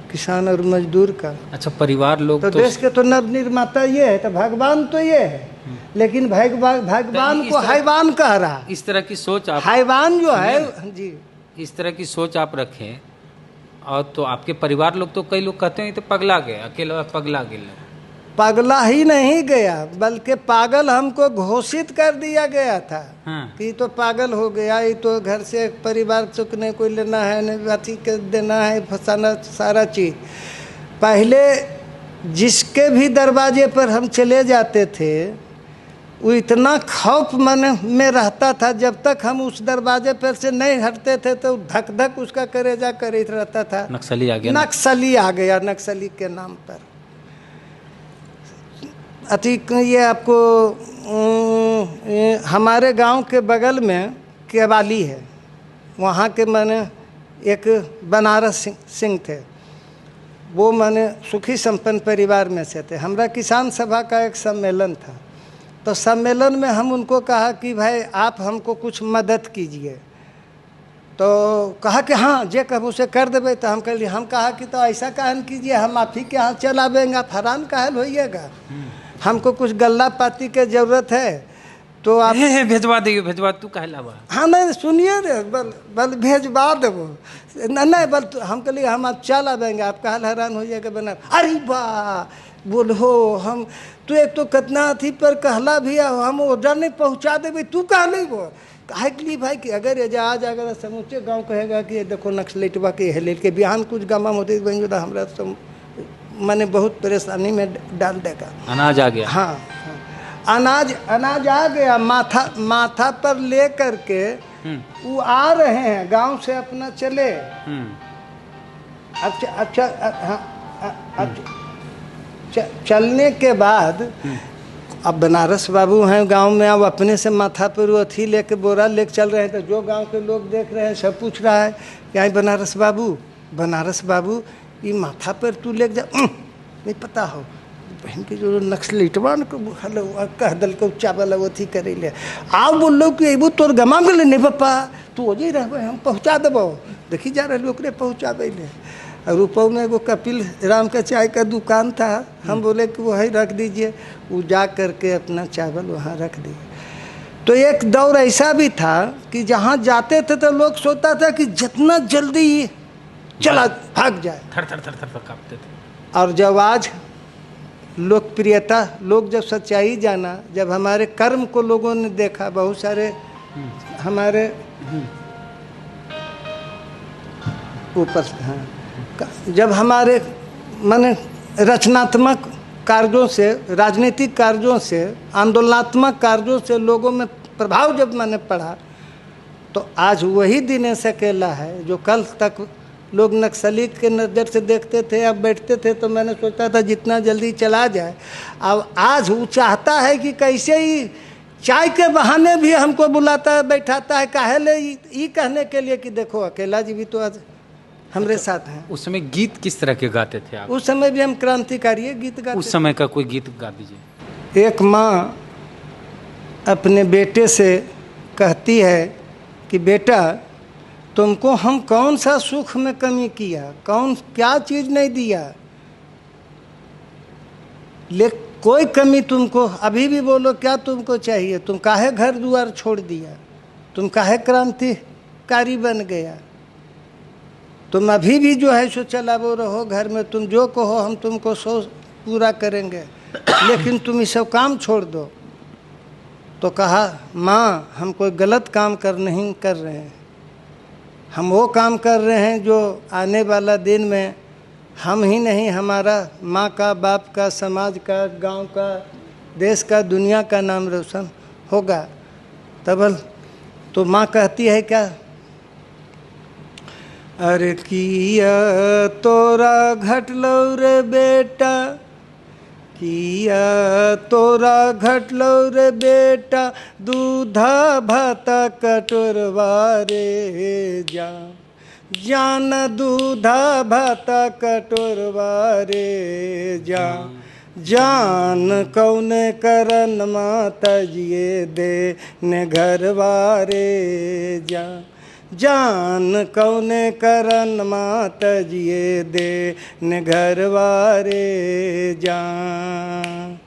किसान और मजदूर का। अच्छा, परिवार लोग तो देश के तो नव निर्माता ये है, तो भगवान तो ये है, लेकिन भगवान को हैवान कह रहा। इस तरह की सोच आप, हैवान जो है जी, इस तरह की सोच आप रखें, और तो आपके परिवार लोग तो कई लोग कहते हैं तो पगला गया, अकेला पगला गया। पगला ही नहीं गया, बल्कि पागल हमको घोषित कर दिया गया था। हाँ। कि तो पागल हो गया, ये तो घर से परिवार चुकने को लेना है, नहीं अथी कर देना है, फंसाना सारा चीज़। पहले जिसके भी दरवाजे पर हम चले जाते थे, वो इतना खौफ मन में रहता था, जब तक हम उस दरवाजे पर से नहीं हटते थे तो धक धक उसका करेजा करते रहता था। नक्सली आ गया, नक्सली के नाम पर। अति ये आपको हमारे गांव के बगल में केवाली है, वहाँ के मैंने एक बनारस सिंह थे, वो मैंने सुखी संपन्न परिवार में से थे। हमारा किसान सभा का एक सम्मेलन था, तो सम्मेलन में हम उनको कहा कि भाई आप हमको कुछ मदद कीजिए, तो कहा कि हाँ जे कब उसे कर देवे। तो हम कह हम कहा कि तो ऐसा कहन कीजिए, हम आप ही के यहाँ चलावेंगे, आप हैरान काहे होइएगा, हमको कुछ गल्ला पाती के जरूरत है तो आप भेजवा दिए, भेजवा तू कहे लावा। हाँ नहीं सुनिए रे, बल भेजवा देवो नहीं बल हम कहलिए हम आप चल आवेंगे, आप कहा हैरान होइएगा बना। अरे वाह बोलो हम तो एक तो कितना थी पर कहला भी हम ऑर्डर नहीं पहुँचा देवे, तू कह नहीं वो काहे के लिए भाई कि अगर एजाज अगर समूचे गांव कहेगा कि देखो नक्सलेटवा के हेले के बिहान कुछ गमा होते बन जो हमरा तो मैंने बहुत परेशानी में डाल देगा। अनाज आ गया। हाँ, हाँ। अनाज आ गया, माथा पर ले करके वो आ रहे हैं गांव से अपना चले। अच्छा चलने के बाद अब बनारस बाबू हैं गांव में, अब अपने से माथा पर वो अथी लेके बोरा लेके चल रहे हैं, तो जो गांव के लोग देख रहे हैं सब पूछ रहा है क्या बनारस बाबू ये माथा पर तू लेके जा, नहीं पता हो बहन के जो नक्सलिटवान को कह दल को चावल वो थी करे ले आओ बोल लो कि वो तोर गमा गले नहीं पप्पा तू हो जाई रह हम पहुँचा देबो, देखी जा रहे ओकरे पहुँचा दे। रुपये में एगो कपिल राम का चाय का दुकान था, हम बोले कि वही रख दीजिए, वो जा करके अपना चावल वहाँ रख दिए। तो एक दौर ऐसा भी था कि जहाँ जाते थे तो लोग सोचता था कि जितना जल्दी चला भाग जाए, थर थर थर थर कांपते थे। और जब आज लोकप्रियता, लोग जब सच्चाई जाना, जब हमारे कर्म को लोगों ने देखा, बहुत सारे हमारे ऊपर हाँ, जब हमारे माने रचनात्मक कार्यों से, राजनीतिक कार्यों से, आंदोलनात्मक कार्यों से लोगों में प्रभाव जब मैंने पड़ा, तो आज वही दिनेश अकेला है जो कल तक लोग नक्सली के नज़र से देखते थे, अब बैठते थे तो मैंने सोचा था जितना जल्दी चला जाए। अब आज वो चाहता है कि कैसे ही चाय के बहाने भी हमको बुलाता है, बैठाता है, काहे ले ये कहने के लिए कि देखो अकेला जी भी तो आज हमारे साथ हैं। उस समय गीत किस तरह के गाते थे आप? उस समय भी हम क्रांतिकारी गीत गाते। उस समय का कोई गीत गा दीजिए। एक माँ अपने बेटे से कहती है कि बेटा तुमको हम कौन सा सुख में कमी किया, कौन क्या चीज़ नहीं दिया ले कोई कमी तुमको, अभी भी बोलो क्या तुमको चाहिए, तुम काहे घर द्वार छोड़ दिया, तुम काहे क्रांतिकारी बन गया, तुम अभी भी जो है सो चला वो रहो घर में, तुम जो कहो हम तुमको सो पूरा करेंगे, लेकिन तुम ये सब काम छोड़ दो। तो कहा माँ हम कोई गलत काम नहीं कर रहे हैं, हम वो काम कर रहे हैं जो आने वाला दिन में हम ही नहीं, हमारा माँ का, बाप का, समाज का, गांव का, देश का, दुनिया का नाम रोशन होगा। तब तो माँ कहती है क्या, अरे किया तोरा घटलो रे बेटा, किया तोरा घटलो रे बेटा, दूधा भाता कटोरवा रे जान दूधा भाता कटोरवा रे जान कौने करन माता जिए दे ने घरवा रे जान कौने करन माता जिए दे ने घरवा रे जान।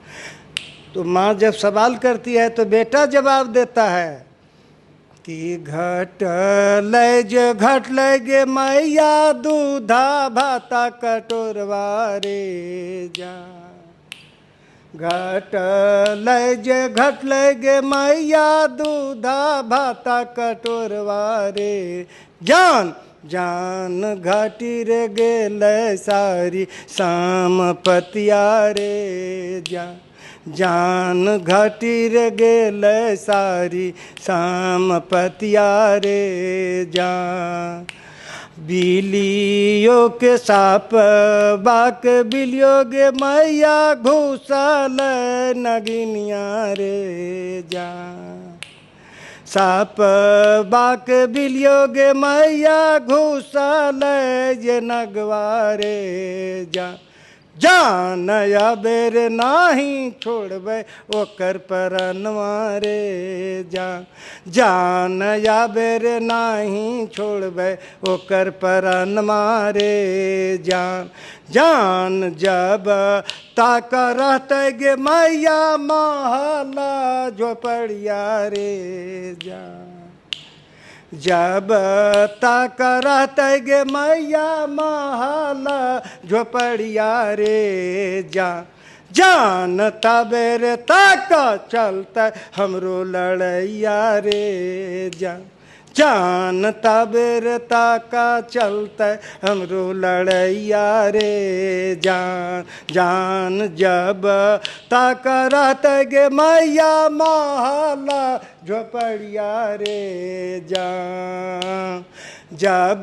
तो माँ जब सवाल करती है तो बेटा जवाब देता है कि घट ले गे मैया, दूधा भाता कटोरवा रे जान। घट ले गे मैया, दूधा भाता कटोरवा रे जान घाटी रे गेले सारी शाम पतिया रे जान घाटी रे गेले सारी शाम पतिया रे जान। बिलियो के साप बाक बिलियो गे मैया, घुसल नगिनिया रे जान। साप बाक बिलियो गे मैया, घुसल ये नगवारे जान या बेर नाही छोड़बे ओकर परनवा रे जान या बेर नाही छोड़बे ओकर परनवा रे जान जब ताक रहते गे मैया, महला झोपड़िया रे जब तक रहते गे मैया, महला झोपड़िया रे जान तबेर तक चलते हमरो लड़ैया रे जान तबेर तक चलते हमरो लड़ैया रे जान जब तक रहते गे मैया, महला झोपड़िया रे जब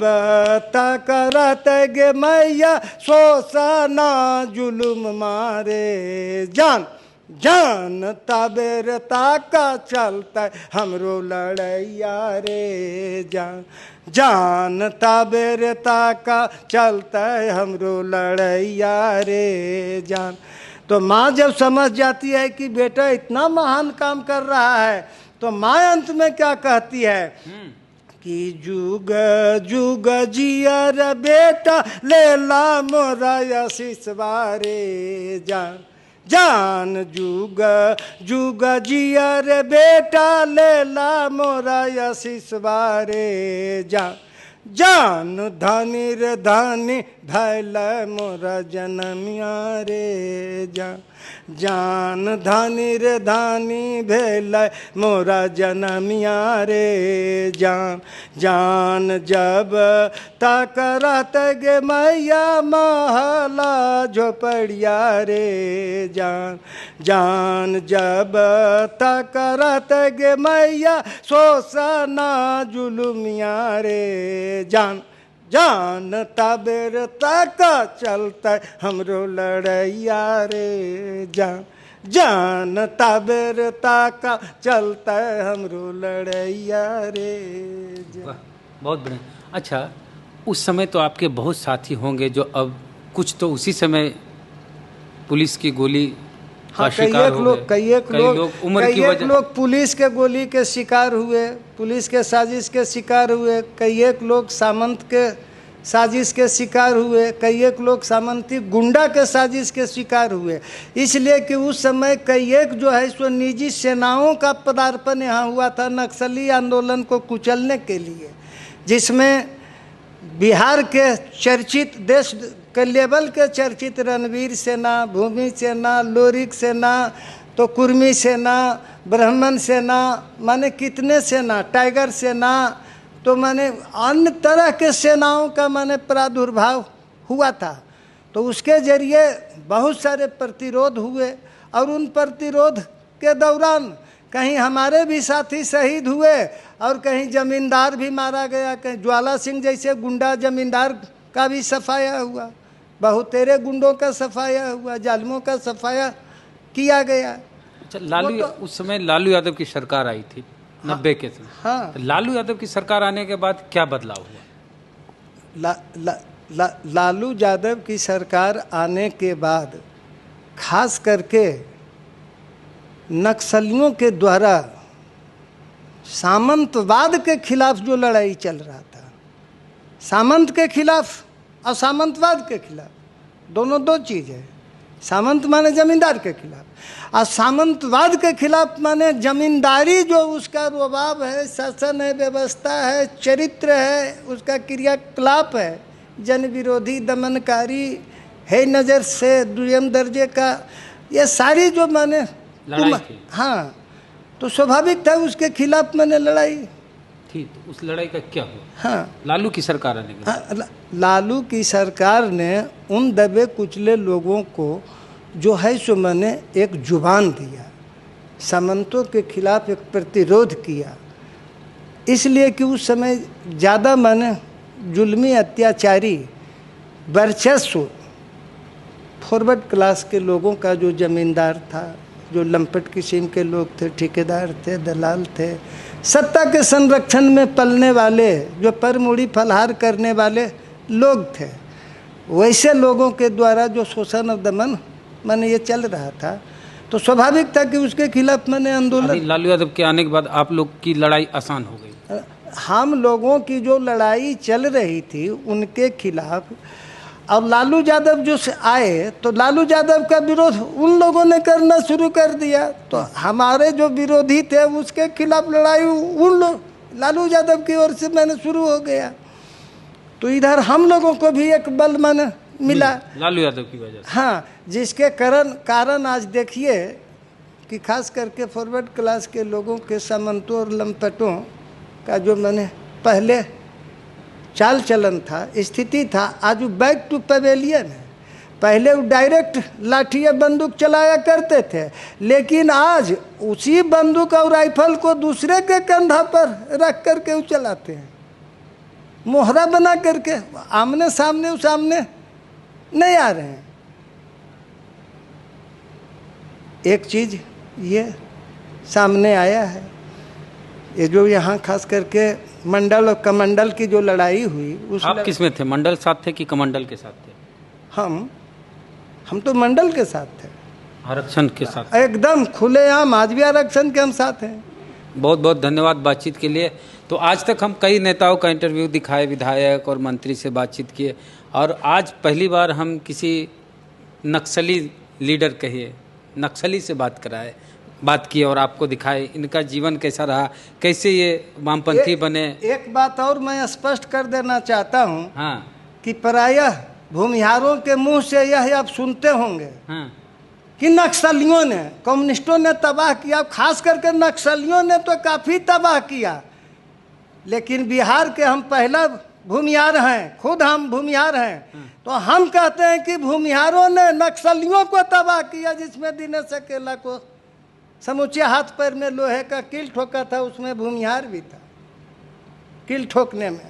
तक रहते गे मैया, शोषना जुलुम मारे जान तबेर ताका चलता हमरो लड़ैया रे जान तबेर ताका चलता हमरो लड़ैया रे तो माँ जब समझ जाती है कि बेटा इतना महान काम कर रहा है, तो माँ अंत में क्या कहती है कि जुग जुग जिया रे बेटा, लेला मोरा आशीषवा रे जान जुग जुग जिया रे बेटा, लेला मोरा आशीषवा रे जान धनी रे धनी भैल मोरा जनमिया रे जान धनी रे धनी भेल मोरा जनमिया रे जान जब तक रहते गे मैया, महला झोपड़िया रे जान जब तक रहते गे मैया, शोषना जुलुमिया रे जान तबेर तक चलता हमरो लड़ैया रे जान तबेर तक चलता हमरो लड़ैया रे बहुत बढ़िया। अच्छा, उस समय तो आपके बहुत साथी होंगे जो अब कुछ तो उसी समय पुलिस की गोली का शिकार हो गए। कई एक लोग पुलिस के गोली के शिकार हुए, पुलिस के साजिश के शिकार हुए, कई एक लोग सामंत के साजिश के शिकार हुए, कई एक लोग सामंती गुंडा के साजिश के शिकार हुए, इसलिए कि उस समय कई एक जो है सो निजी सेनाओं का पदार्पण यहाँ हुआ था नक्सली आंदोलन को कुचलने के लिए, जिसमें बिहार के चर्चित देश के लेवल के चर्चित रणवीर सेना, भूमि सेना, लोरिक सेना, तो कुर्मी सेना, ब्राह्मण सेना, माने कितने सेना, टाइगर सेना, तो माने अन्य तरह के सेनाओं का माने प्रादुर्भाव हुआ था। तो उसके जरिए बहुत सारे प्रतिरोध हुए और उन प्रतिरोध के दौरान कहीं हमारे भी साथी शहीद हुए और कहीं जमींदार भी मारा गया, कहीं ज्वाला सिंह जैसे गुंडा जमींदार का भी सफाया हुआ, बहुतेरे गुंडों का सफाया हुआ, जालिमों का सफाया किया गया। अच्छा, लालू उस समय लालू यादव की सरकार आई थी 90 के समय। हाँ, लालू यादव की सरकार आने के बाद क्या बदलाव हुआ? लालू यादव की सरकार आने के बाद खास करके नक्सलियों के द्वारा सामंतवाद के खिलाफ जो लड़ाई चल रहा था, सामंत के खिलाफ और सामंतवाद के खिलाफ, दोनों दो चीज़ है। सामंत माने जमींदार के खिलाफ और सामंतवाद के खिलाफ माने जमींदारी जो उसका रुबाब है, शासन है, व्यवस्था है, चरित्र है, उसका क्रियाकलाप है, जन विरोधी, दमनकारी है, नज़र से दुयम दर्जे का, ये सारी जो माने हाँ, तो स्वाभाविक था उसके खिलाफ मैंने लड़ाई थी। तो उस लड़ाई का क्या हुआ? हाँ, लालू की सरकार आने के हाँ, लालू की सरकार ने उन दबे कुचले लोगों को जो है सो मैंने एक जुबान दिया, सामंतों के खिलाफ एक प्रतिरोध किया, इसलिए कि उस समय ज़्यादा मैंने जुल्मी अत्याचारी वर्चस्व फॉरवर्ड क्लास के लोगों का जो जमींदार था, जो लंपट किस्म के लोग थे, ठेकेदार थे, दलाल थे, सत्ता के संरक्षण में पलने वाले, जो परमुड़ी फलहार करने वाले लोग थे, वैसे लोगों के द्वारा जो शोषण और दमन मैंने ये चल रहा था, तो स्वाभाविक था कि उसके खिलाफ मैंने आंदोलन। लालू यादव के आने के बाद आप लोग की लड़ाई आसान हो गई? हम लोगों की जो लड़ाई चल रही थी उनके खिलाफ, अब लालू यादव जो से आए तो लालू यादव का विरोध उन लोगों ने करना शुरू कर दिया, तो हमारे जो विरोधी थे उसके खिलाफ लड़ाई उन लोग लालू यादव की ओर से मैंने शुरू हो गया, तो इधर हम लोगों को भी एक बल मैंने मिला लालू यादव की वजह से। हाँ, जिसके कारण आज देखिए कि खास करके फॉरवर्ड क्लास के लोगों के सामंतों और लंपटों का जो मैंने पहले चाल चलन था, स्थिति था, आज वो बैक टू पवेलियन है। पहले वो डायरेक्ट लाठी या बंदूक चलाया करते थे, लेकिन आज उसी बंदूक और राइफल को दूसरे के कंधा पर रख करके वो चलाते हैं, मोहरा बना करके, आमने सामने नहीं आ रहे हैं। एक चीज़ ये सामने आया है, ये जो यहाँ खास करके मंडल और कमंडल की जो लड़ाई हुई, उस आप किस में थे? मंडल साथ थे कि कमंडल के साथ थे? हम तो मंडल के साथ थे, आरक्षण के साथ एकदम खुलेआम, आज भी आरक्षण के हम साथ हैं। बहुत बहुत धन्यवाद बातचीत के लिए। तो आज तक हम कई नेताओं का इंटरव्यू दिखाए, विधायक और मंत्री से बातचीत किए, और आज पहली बार हम किसी नक्सली लीडर कहिए, नक्सली से बात की और आपको दिखाए इनका जीवन कैसा रहा, कैसे ये वामपंथी बने। एक बात और मैं स्पष्ट कर देना चाहता हूँ, हाँ, कि प्रायः भूमिहारों के मुंह से यह आप सुनते होंगे, हाँ, कि नक्सलियों ने, कम्युनिस्टों ने तबाह किया, खास करके नक्सलियों ने तो काफ़ी तबाह किया, लेकिन बिहार के हम पहला भूमिहार हैं, खुद हम भूमिहार हैं, तो हम कहते हैं कि भूमिहारों ने नक्सलियों को तबाह किया, जिसमें दिनेश अकेला को समूचे हाथ पैर में लोहे का कील ठोका था, उसमें भूमिहार भी था, कील ठोकने में।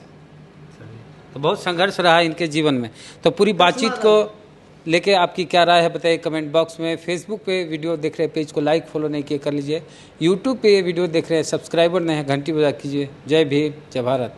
तो बहुत संघर्ष रहा इनके जीवन में। तो पूरी बातचीत को लेके आपकी क्या राय है बताइए कमेंट बॉक्स में। फेसबुक पे वीडियो देख रहे हैं, पेज को लाइक फॉलो नहीं किए कर लीजिए। यूट्यूब पे ये वीडियो देख रहे हैं, सब्सक्राइबर नहीं है, घंटी बजा कीजिए। जय भीम, जय भारत।